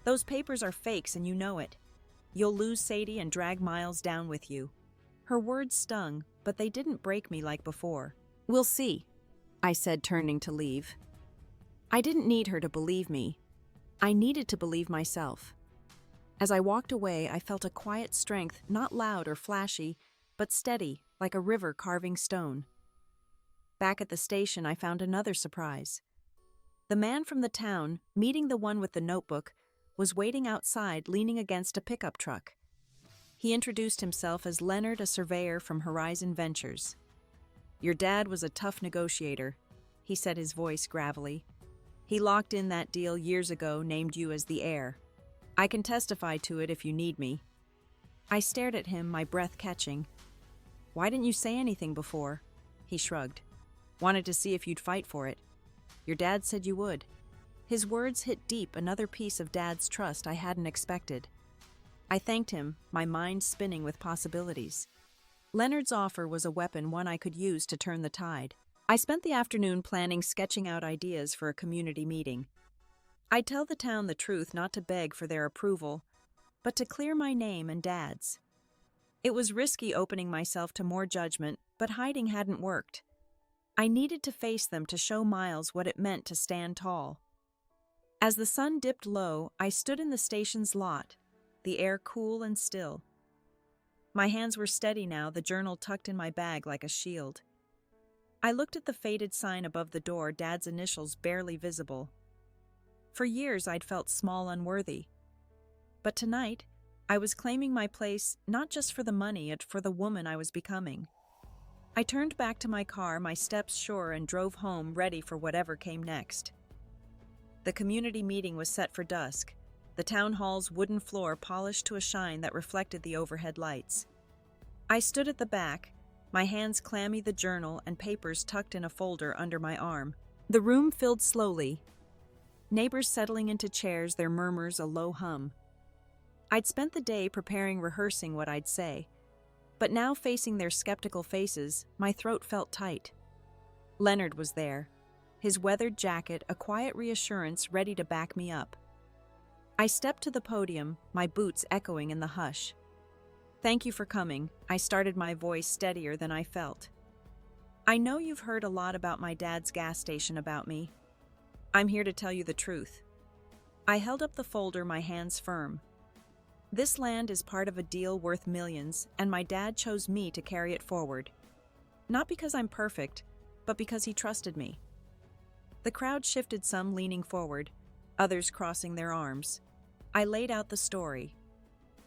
"Those papers are fakes and you know it. You'll lose Sadie and drag Miles down with you." Her words stung, but they didn't break me like before. "We'll see," I said, turning to leave. I didn't need her to believe me. I needed to believe myself. As I walked away, I felt a quiet strength, not loud or flashy, but steady, like a river carving stone. Back at the station, I found another surprise. The man from the town, meeting the one with the notebook, was waiting outside, leaning against a pickup truck. He introduced himself as Leonard, a surveyor from Horizon Ventures. "Your dad was a tough negotiator," he said, his voice gravelly. "He locked in that deal years ago, named you as the heir. I can testify to it if you need me." I stared at him, my breath catching. "Why didn't you say anything before?" He shrugged. "Wanted to see if you'd fight for it. Your dad said you would." His words hit deep, another piece of Dad's trust I hadn't expected. I thanked him, my mind spinning with possibilities. Leonard's offer was a weapon, one I could use to turn the tide. I spent the afternoon planning, sketching out ideas for a community meeting. I'd tell the town the truth, not to beg for their approval, but to clear my name and Dad's. It was risky opening myself to more judgment, but hiding hadn't worked. I needed to face them to show Miles what it meant to stand tall. As the sun dipped low, I stood in the station's lot, the air cool and still. My hands were steady now, the journal tucked in my bag like a shield. I looked at the faded sign above the door, Dad's initials barely visible. For years I'd felt small, unworthy. But tonight, I was claiming my place not just for the money, but for the woman I was becoming. I turned back to my car, my steps sure, and drove home, ready for whatever came next. The community meeting was set for dusk, the town hall's wooden floor polished to a shine that reflected the overhead lights. I stood at the back, my hands clammy, the journal and papers tucked in a folder under my arm. The room filled slowly, neighbors settling into chairs, their murmurs a low hum. I'd spent the day preparing, rehearsing what I'd say, but now facing their skeptical faces, my throat felt tight. Leonard was there, his weathered jacket a quiet reassurance ready to back me up. I stepped to the podium, my boots echoing in the hush. "Thank you for coming," I started, my voice steadier than I felt. "I know you've heard a lot about my dad's gas station, about me. I'm here to tell you the truth." I held up the folder, my hands firm. "This land is part of a deal worth millions, and my dad chose me to carry it forward. Not because I'm perfect, but because he trusted me." The crowd shifted, some leaning forward, others crossing their arms. I laid out the story.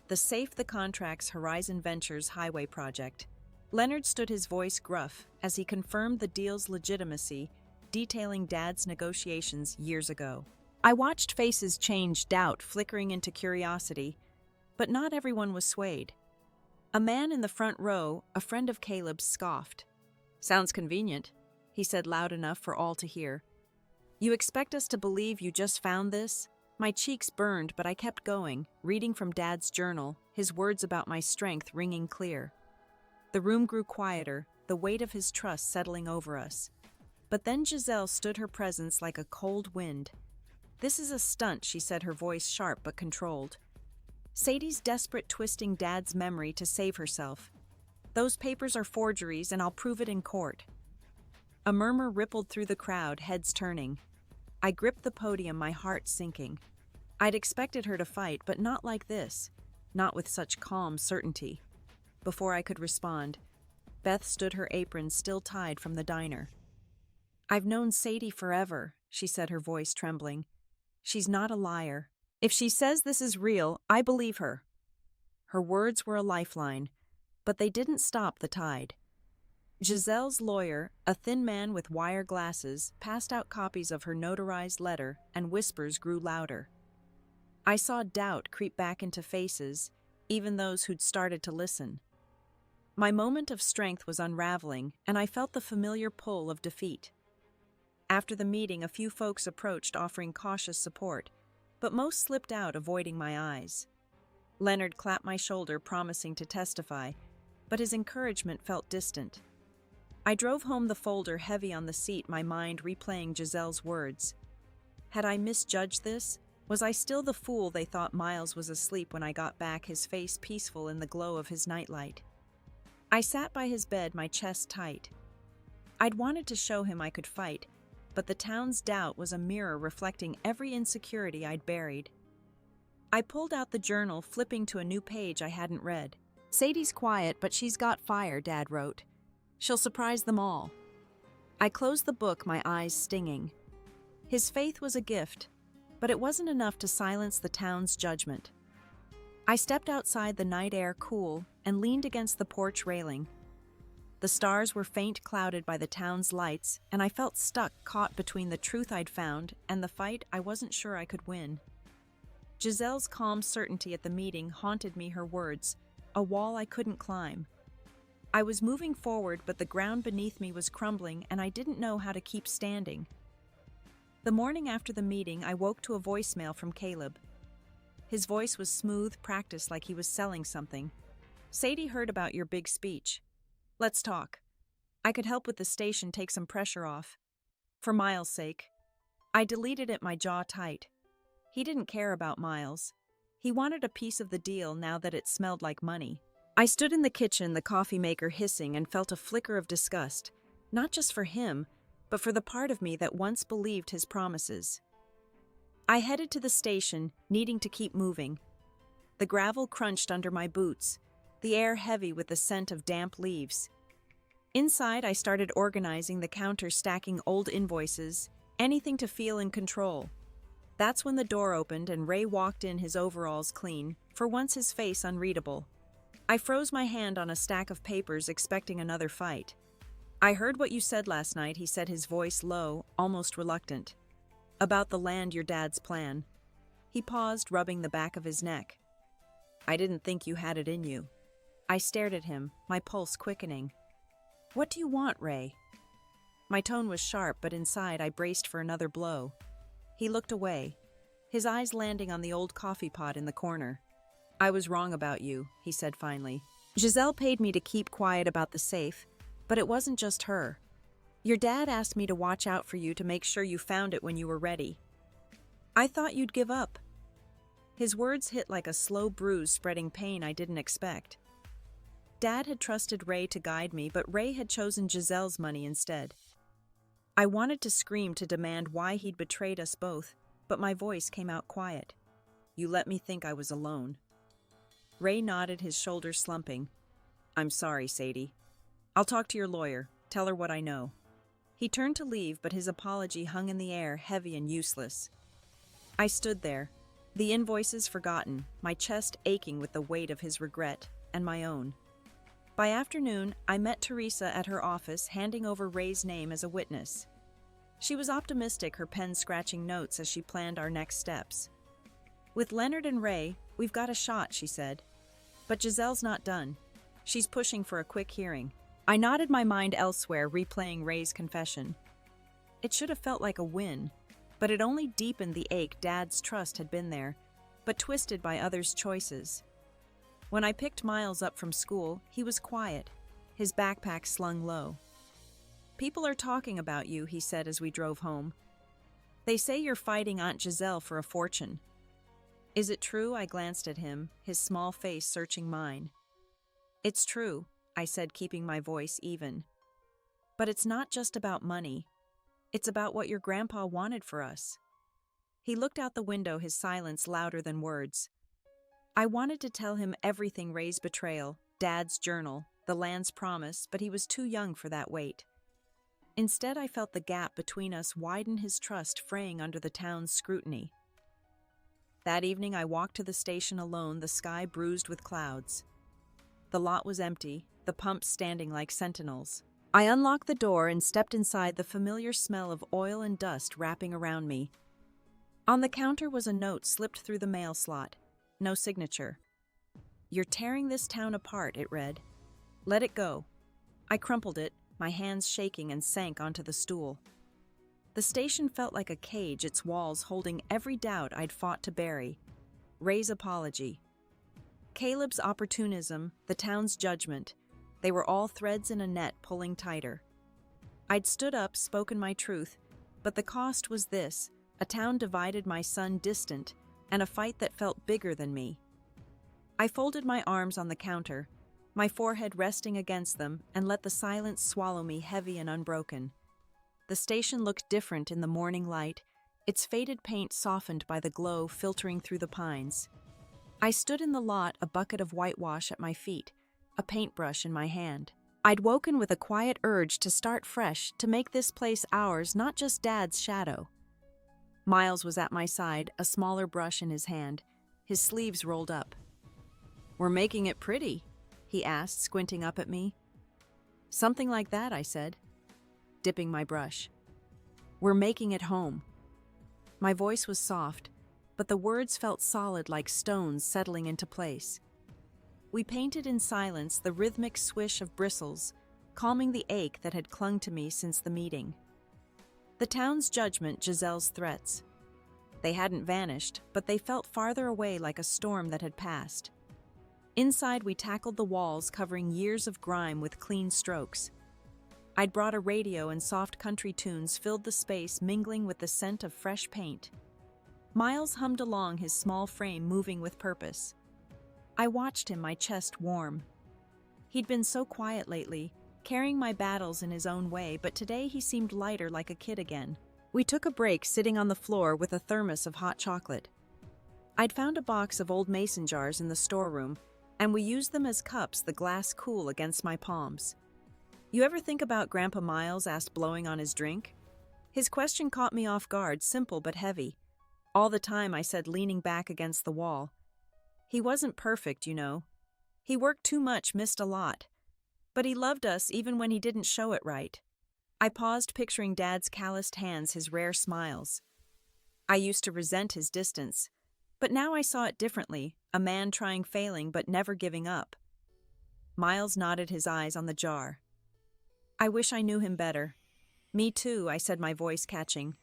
The safe, the contracts, Horizon Ventures highway project. Leonard stood, his voice gruff, as he confirmed the deal's legitimacy, detailing Dad's negotiations years ago. I watched faces change, doubt flickering into curiosity, but not everyone was swayed. A man in the front row, a friend of Caleb's, scoffed. "Sounds convenient," he said loud enough for all to hear. "You expect us to believe you just found this?" My cheeks burned, but I kept going, reading from Dad's journal, his words about my strength ringing clear. The room grew quieter, the weight of his trust settling over us. But then Giselle stood, her presence like a cold wind. "This is a stunt," she said, her voice sharp but controlled. "Sadie's desperate, twisting Dad's memory to save herself. Those papers are forgeries, and I'll prove it in court." A murmur rippled through the crowd, heads turning. I gripped the podium, my heart sinking. I'd expected her to fight, but not like this, not with such calm certainty. Before I could respond, Beth stood, her apron still tied from the diner. "I've known Sadie forever," she said, her voice trembling. "She's not a liar. If she says this is real, I believe her." Her words were a lifeline, but they didn't stop the tide. Giselle's lawyer, a thin man with wire glasses, passed out copies of her notarized letter, and whispers grew louder. I saw doubt creep back into faces, even those who'd started to listen. My moment of strength was unraveling, and I felt the familiar pull of defeat. After the meeting, a few folks approached, offering cautious support, but most slipped out, avoiding my eyes. Leonard clapped my shoulder, promising to testify, but his encouragement felt distant. I drove home, the folder heavy on the seat, my mind replaying Giselle's words. Had I misjudged this? Was I still the fool they thought? Miles was asleep when I got back, his face peaceful in the glow of his nightlight. I sat by his bed, my chest tight. I'd wanted to show him I could fight, but the town's doubt was a mirror reflecting every insecurity I'd buried. I pulled out the journal, flipping to a new page I hadn't read. Sadie's quiet, but she's got fire, Dad wrote. She'll surprise them all. I closed the book, my eyes stinging. His faith was a gift, but it wasn't enough to silence the town's judgment. I stepped outside, the night air cool, and leaned against the porch railing. The stars were faint, clouded by the town's lights, and I felt stuck, caught between the truth I'd found and the fight I wasn't sure I could win. Giselle's calm certainty at the meeting haunted me, her words, a wall I couldn't climb. I was moving forward, but the ground beneath me was crumbling, and I didn't know how to keep standing. The morning after the meeting, I woke to a voicemail from Caleb. His voice was smooth, practiced, like he was selling something. Sadie heard about your big speech. Let's talk. I could help with the station, take some pressure off. For Miles' sake. I deleted it, my jaw tight. He didn't care about Miles. He wanted a piece of the deal now that it smelled like money. I stood in the kitchen, the coffee maker hissing, and felt a flicker of disgust, not just for him, but for the part of me that once believed his promises. I headed to the station, needing to keep moving. The gravel crunched under my boots, the air heavy with the scent of damp leaves. Inside, I started organizing the counter, stacking old invoices, anything to feel in control. That's when the door opened and Ray walked in, his overalls clean, for once his face unreadable. I froze my hand on a stack of papers, expecting another fight. I heard what you said last night, he said, his voice low, almost reluctant. About the land, your dad's plan. He paused, rubbing the back of his neck. I didn't think you had it in you. I stared at him, my pulse quickening. What do you want, Ray? My tone was sharp, but inside I braced for another blow. He looked away, his eyes landing on the old coffee pot in the corner. I was wrong about you, he said finally. Giselle paid me to keep quiet about the safe, but it wasn't just her. Your dad asked me to watch out for you, to make sure you found it when you were ready. I thought you'd give up. His words hit like a slow bruise, spreading pain I didn't expect. Dad had trusted Ray to guide me, but Ray had chosen Giselle's money instead. I wanted to scream, to demand why he'd betrayed us both, but my voice came out quiet. You let me think I was alone. Ray nodded, his shoulders slumping. I'm sorry, Sadie. I'll talk to your lawyer, tell her what I know. He turned to leave, but his apology hung in the air, heavy and useless. I stood there, the invoices forgotten, my chest aching with the weight of his regret and my own. By afternoon, I met Teresa at her office, handing over Ray's name as a witness. She was optimistic, her pen scratching notes as she planned our next steps. With Leonard and Ray, we've got a shot, she said. But Giselle's not done. She's pushing for a quick hearing. I nodded, my mind elsewhere, replaying Ray's confession. It should have felt like a win, but it only deepened the ache. Dad's trust had been there, but twisted by others' choices. When I picked Miles up from school, he was quiet, his backpack slung low. People are talking about you, he said as we drove home. They say you're fighting Aunt Giselle for a fortune. Is it true? I glanced at him, his small face searching mine. It's true, I said, keeping my voice even. But it's not just about money. It's about what your grandpa wanted for us. He looked out the window, his silence louder than words. I wanted to tell him everything: Ray's betrayal, Dad's journal, the land's promise, but he was too young for that weight. Instead, I felt the gap between us widen, his trust fraying under the town's scrutiny. That evening, I walked to the station alone, the sky bruised with clouds. The lot was empty, the pumps standing like sentinels. I unlocked the door and stepped inside, the familiar smell of oil and dust wrapping around me. On the counter was a note slipped through the mail slot. No signature. You're tearing this town apart, it read. Let it go. I crumpled it, my hands shaking, and sank onto the stool. The station felt like a cage, its walls holding every doubt I'd fought to bury. Ray's apology. Caleb's opportunism, the town's judgment, they were all threads in a net pulling tighter. I'd stood up, spoken my truth, but the cost was this: a town divided, my son distant, and a fight that felt bigger than me. I folded my arms on the counter, my forehead resting against them, and let the silence swallow me heavy and unbroken. The station looked different in the morning light, its faded paint softened by the glow filtering through the pines. I stood in the lot, a bucket of whitewash at my feet, a paintbrush in my hand. I'd woken with a quiet urge to start fresh, to make this place ours, not just Dad's shadow. Miles was at my side, a smaller brush in his hand, his sleeves rolled up. "We're making it pretty?" he asked, squinting up at me. "Something like that," I said, dipping my brush. "We're making it home." My voice was soft, but the words felt solid, like stones settling into place. We painted in silence, the rhythmic swish of bristles, calming the ache that had clung to me since the meeting. The town's judgment, Giselle's threats. They hadn't vanished, but they felt farther away, like a storm that had passed. Inside, we tackled the walls, covering years of grime with clean strokes. I'd brought a radio, and soft country tunes filled the space, mingling with the scent of fresh paint. Miles hummed along, his small frame moving with purpose. I watched him, my chest warm. He'd been so quiet lately, carrying my battles in his own way, but today he seemed lighter, like a kid again. We took a break, sitting on the floor with a thermos of hot chocolate. I'd found a box of old mason jars in the storeroom, and we used them as cups, the glass cool against my palms. "You ever think about Grandpa Miles?" asked, blowing on his drink. His question caught me off guard, simple but heavy. "All the time," I said, leaning back against the wall. "He wasn't perfect, you know. He worked too much, missed a lot. But he loved us even when he didn't show it right." I paused, picturing Dad's calloused hands, his rare smiles. I used to resent his distance, but now I saw it differently, a man trying, failing, but never giving up. Miles nodded, his eyes on the jar. "I wish I knew him better." "Me too," I said, my voice catching.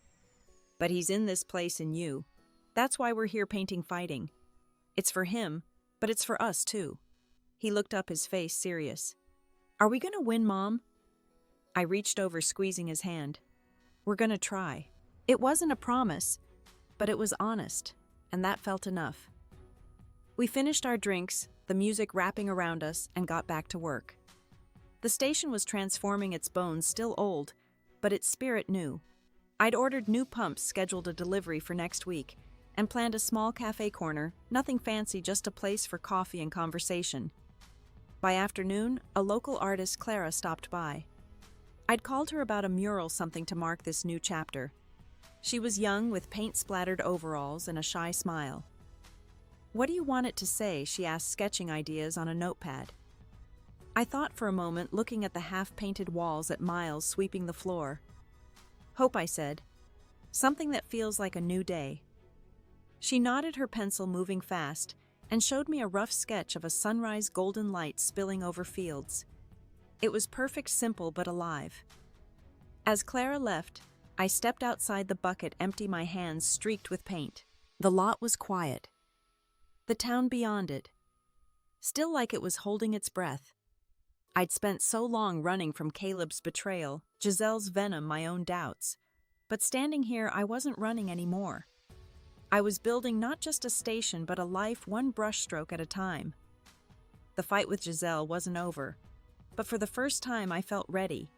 "But he's in this place in you. That's why we're here painting, fighting. It's for him, but it's for us too." He looked up, his face serious. "Are we gonna win, Mom?" I reached over, squeezing his hand. "We're gonna try." It wasn't a promise, but it was honest, and that felt enough. We finished our drinks, the music wrapping around us, and got back to work. The station was transforming, its bones still old, but its spirit new. I'd ordered new pumps, scheduled a delivery for next week, and planned a small cafe corner, nothing fancy, just a place for coffee and conversation. By afternoon, a local artist, Clara, stopped by. I'd called her about a mural, something to mark this new chapter. She was young, with paint-splattered overalls and a shy smile. "What do you want it to say?" she asked, sketching ideas on a notepad. I thought for a moment, looking at the half-painted walls, at Miles sweeping the floor. "Hope," I said. "Something that feels like a new day." She nodded, her pencil moving fast, and showed me a rough sketch of a sunrise, golden light spilling over fields. It was perfect, simple but alive. As Clara left, I stepped outside the bucket, empty, my hands streaked with paint. The lot was quiet. The town beyond it, still, like it was holding its breath. I'd spent so long running from Caleb's betrayal, Giselle's venom, my own doubts. But standing here, I wasn't running anymore. I was building not just a station, but a life, one brushstroke at a time. The fight with Giselle wasn't over, but for the first time I felt ready.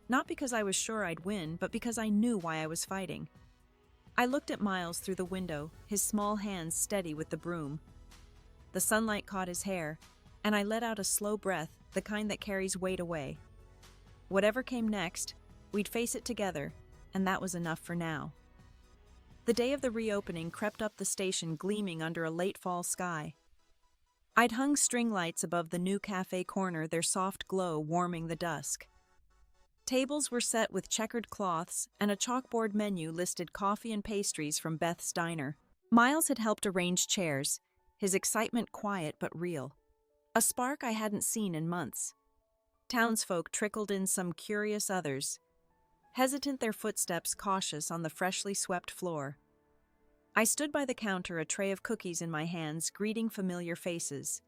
Not because I was sure I'd win, but because I knew why I was fighting. I looked at Miles through the window, his small hands steady with the broom. The sunlight caught his hair, and I let out a slow breath, the kind that carries weight away. Whatever came next, we'd face it together, and that was enough for now. The day of the reopening crept up the station, gleaming under a late fall sky. I'd hung string lights above the new cafe corner, their soft glow warming the dusk. Tables were set with checkered cloths, and a chalkboard menu listed coffee and pastries from Beth's Diner. Miles had helped arrange chairs, his excitement quiet but real. A spark I hadn't seen in months. Townsfolk trickled in, some curious, others hesitant, their footsteps cautious on the freshly swept floor. I stood by the counter, a tray of cookies in my hands, greeting familiar faces.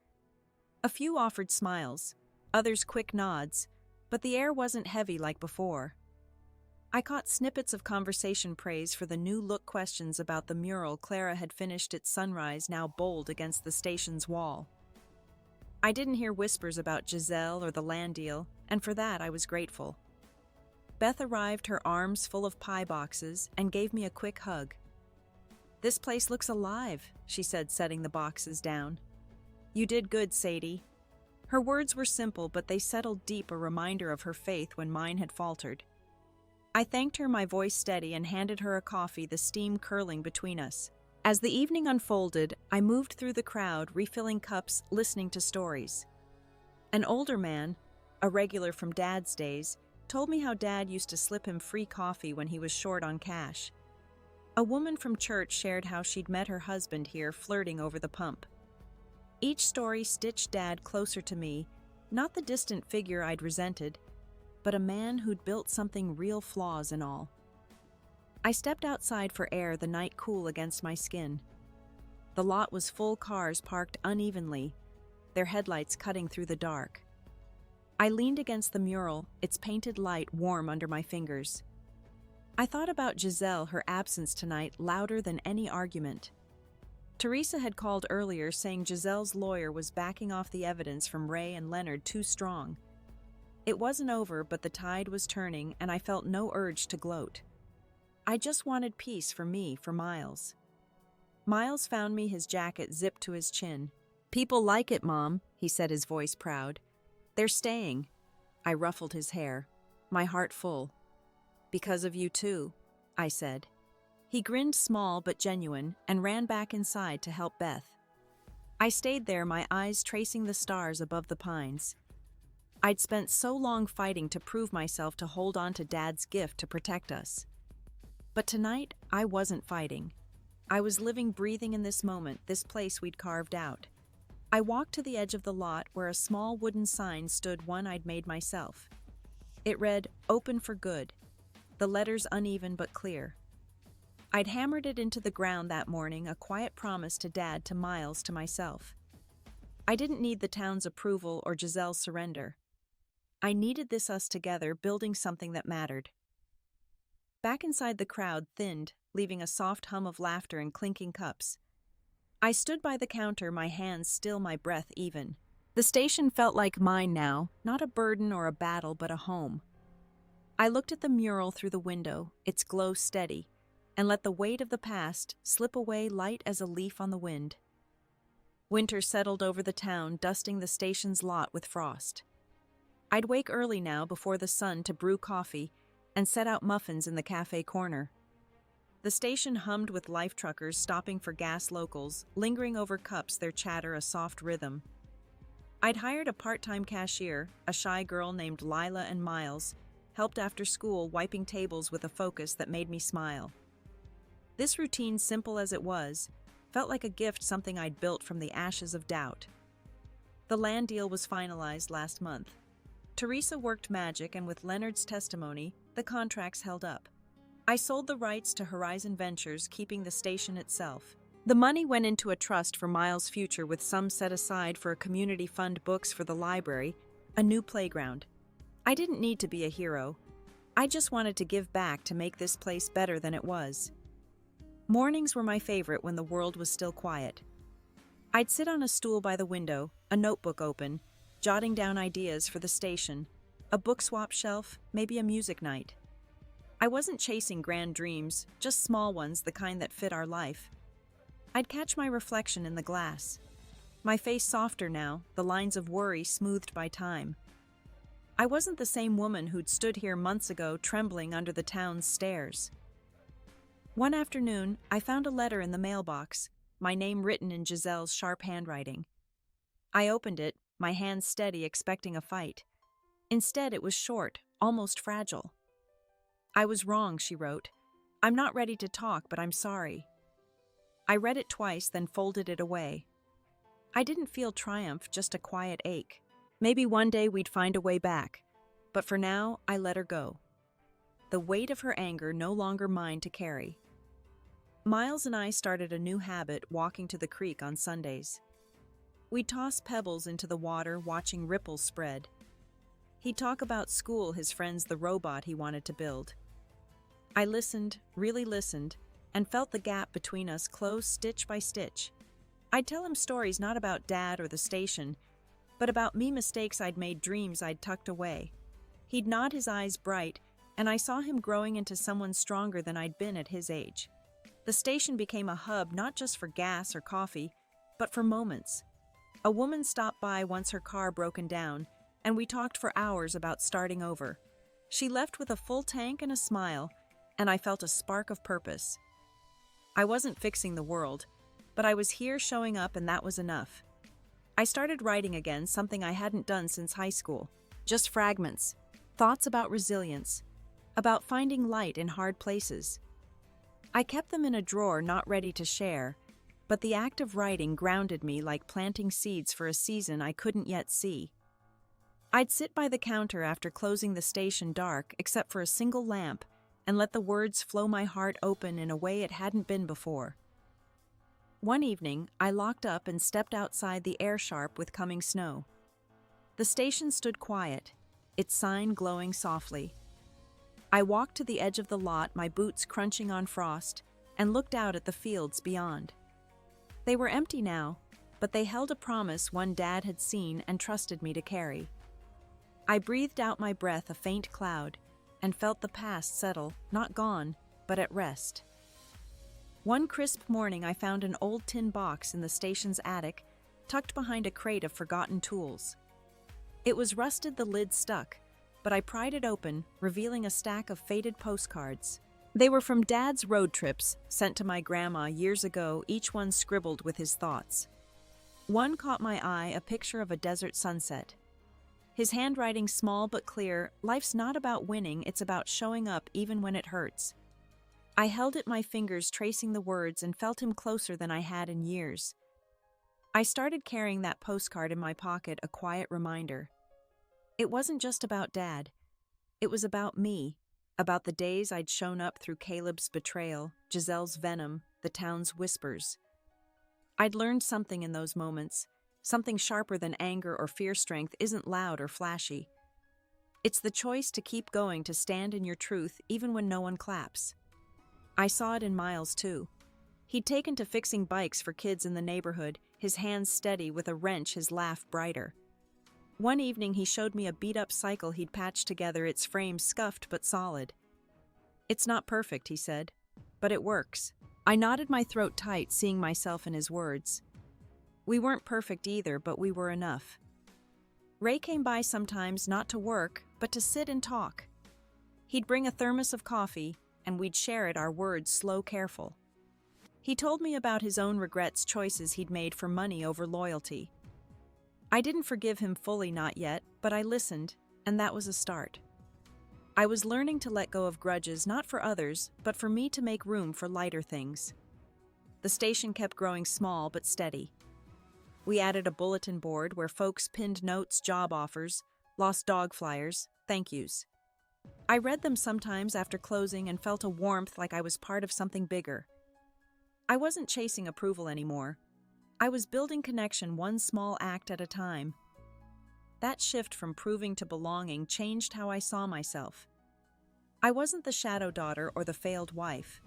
A few offered smiles, others quick nods, but the air wasn't heavy like before. I caught snippets of conversation praise for the new-look questions about the mural Clara had finished at sunrise now bold against the station's wall. I didn't hear whispers about Giselle or the land deal, and for that I was grateful. Beth arrived, her arms full of pie boxes, and gave me a quick hug. "This place looks alive," she said, setting the boxes down. "You did good, Sadie." Her words were simple, but they settled deep, a reminder of her faith when mine had faltered. I thanked her, my voice steady, and handed her a coffee, the steam curling between us. As the evening unfolded, I moved through the crowd, refilling cups, listening to stories. An older man, a regular from Dad's days, told me how Dad used to slip him free coffee when he was short on cash. A woman from church shared how she'd met her husband here flirting over the pump. Each story stitched Dad closer to me, not the distant figure I'd resented, but a man who'd built something real, flaws and all. I stepped outside for air, the night cool against my skin. The lot was full, cars parked unevenly, their headlights cutting through the dark. I leaned against the mural, its painted light warm under my fingers. I thought about Giselle, her absence tonight, louder than any argument. Teresa had called earlier saying Giselle's lawyer was backing off the evidence from Ray and Leonard too strong. It wasn't over, but the tide was turning, and I felt no urge to gloat. I just wanted peace for me, for Miles. Miles found me, his jacket zipped to his chin. "People like it, Mom," he said, his voice proud. "They're staying." I ruffled his hair, my heart full. "Because of you too," I said. He grinned, small but genuine, and ran back inside to help Beth. I stayed there, my eyes tracing the stars above the pines. I'd spent so long fighting to prove myself, to hold on to Dad's gift to protect us. But tonight, I wasn't fighting. I was living, breathing in this moment, this place we'd carved out. I walked to the edge of the lot where a small wooden sign stood, one I'd made myself. It read, "Open for good," the letters uneven but clear. I'd hammered it into the ground that morning, a quiet promise to Dad, to Miles, to myself. I didn't need the town's approval or Giselle's surrender. I needed this, us together, building something that mattered. Back inside, the crowd thinned, leaving a soft hum of laughter and clinking cups. I stood by the counter, my hands still, my breath even. The station felt like mine now, not a burden or a battle, but a home. I looked at the mural through the window, its glow steady, and let the weight of the past slip away, light as a leaf on the wind. Winter settled over the town, dusting the station's lot with frost. I'd wake early now, before the sun, to brew coffee and set out muffins in the cafe corner. The station hummed with life truckers stopping for gas, locals lingering over cups, their chatter a soft rhythm. I'd hired a part-time cashier, a shy girl named Lila, and Miles helped after school, wiping tables with a focus that made me smile. This routine, simple as it was, felt like a gift, something I'd built from the ashes of doubt. The land deal was finalized last month. Teresa worked magic, and with Leonard's testimony, the contracts held up. I sold the rights to Horizon Ventures, keeping the station itself. The money went into a trust for Miles' future, with some set aside for a community fund, books for the library, a new playground. I didn't need to be a hero. I just wanted to give back, to make this place better than it was. Mornings were my favorite when the world was still quiet. I'd sit on a stool by the window, a notebook open, jotting down ideas for the station, a book swap shelf, maybe a music night. I wasn't chasing grand dreams, just small ones, the kind that fit our life. I'd catch my reflection in the glass. My face softer now, the lines of worry smoothed by time. I wasn't the same woman who'd stood here months ago, trembling under the town's stares. One afternoon, I found a letter in the mailbox, my name written in Giselle's sharp handwriting. I opened it, my hands steady, expecting a fight. Instead, it was short, almost fragile. "I was wrong," she wrote. "I'm not ready to talk, but I'm sorry." I read it twice, then folded it away. I didn't feel triumph, just a quiet ache. Maybe one day we'd find a way back, but for now, I let her go. The weight of her anger no longer mine to carry. Miles and I started a new habit, walking to the creek on Sundays. We'd toss pebbles into the water, watching ripples spread. He'd talk about school, his friends, the robot he wanted to build. I listened, really listened, and felt the gap between us close stitch by stitch. I'd tell him stories not about Dad or the station, but about me, mistakes I'd made, dreams I'd tucked away. He'd nod, his eyes bright, and I saw him growing into someone stronger than I'd been at his age. The station became a hub not just for gas or coffee, but for moments. A woman stopped by once, her car broken down, and we talked for hours about starting over. She left with a full tank and a smile, and I felt a spark of purpose. I wasn't fixing the world, but I was here, showing up, and that was enough. I started writing again, something I hadn't done since high school. Just fragments, thoughts about resilience, about finding light in hard places. I kept them in a drawer, not ready to share, but the act of writing grounded me, like planting seeds for a season I couldn't yet see. I'd sit by the counter after closing the station, dark except for a single lamp, and let the words flow, my heart open in a way it hadn't been before. One evening, I locked up and stepped outside, the air sharp with coming snow. The station stood quiet, its sign glowing softly. I walked to the edge of the lot, my boots crunching on frost, and looked out at the fields beyond. They were empty now, but they held a promise one Dad had seen and trusted me to carry. I breathed out my breath, a faint cloud, and felt the past settle, not gone, but at rest. One crisp morning, I found an old tin box in the station's attic, tucked behind a crate of forgotten tools. It was rusted, the lid stuck, but I pried it open, revealing a stack of faded postcards. They were from Dad's road trips, sent to my grandma years ago, each one scribbled with his thoughts. One caught my eye, a picture of a desert sunset. His handwriting small but clear, life's not about winning, it's about showing up even when it hurts. I held it, my fingers tracing the words, and felt him closer than I had in years. I started carrying that postcard in my pocket, a quiet reminder. It wasn't just about Dad. It was about me, about the days I'd shown up through Caleb's betrayal, Giselle's venom, the town's whispers. I'd learned something in those moments, something sharper than anger or fear. Strength isn't loud or flashy. It's the choice to keep going, to stand in your truth even when no one claps. I saw it in Miles too. He'd taken to fixing bikes for kids in the neighborhood, his hands steady with a wrench, his laugh brighter. One evening he showed me a beat-up cycle he'd patched together, its frame scuffed but solid. "It's not perfect," he said, "but it works." I nodded, my throat tight, seeing myself in his words. We weren't perfect either, but we were enough. Ray came by sometimes, not to work, but to sit and talk. He'd bring a thermos of coffee, and we'd share it, our words slow, careful. He told me about his own regrets, choices he'd made for money over loyalty. I didn't forgive him fully, not yet, but I listened, and that was a start. I was learning to let go of grudges, not for others, but for me, to make room for lighter things. The station kept growing small but steady. We added a bulletin board where folks pinned notes, job offers, lost dog flyers, thank yous. I read them sometimes after closing and felt a warmth, like I was part of something bigger. I wasn't chasing approval anymore. I was building connection, one small act at a time. That shift from proving to belonging changed how I saw myself. I wasn't the shadow daughter or the failed wife.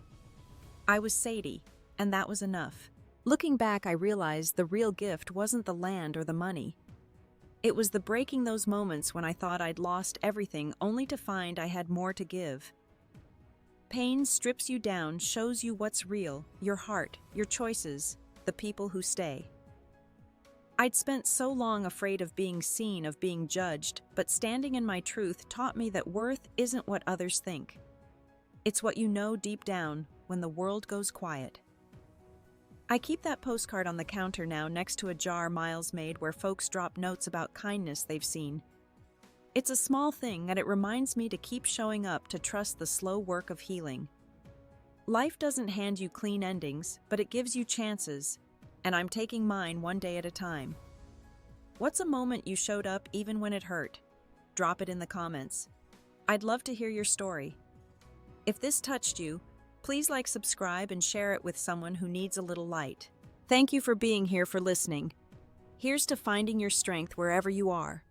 I was Sadie, and that was enough. Looking back, I realized the real gift wasn't the land or the money. It was the breaking those moments when I thought I'd lost everything, only to find I had more to give. Pain strips you down, shows you what's real, your heart, your choices, the people who stay. I'd spent so long afraid of being seen, of being judged, but standing in my truth taught me that worth isn't what others think. It's what you know deep down when the world goes quiet. I keep that postcard on the counter now, next to a jar Miles made where folks drop notes about kindness they've seen. It's a small thing, and it reminds me to keep showing up, to trust the slow work of healing. Life doesn't hand you clean endings, but it gives you chances, and I'm taking mine one day at a time. What's a moment you showed up even when it hurt? Drop it in the comments. I'd love to hear your story. If this touched you, please like, subscribe, and share it with someone who needs a little light. Thank you for being here, for listening. Here's to finding your strength wherever you are.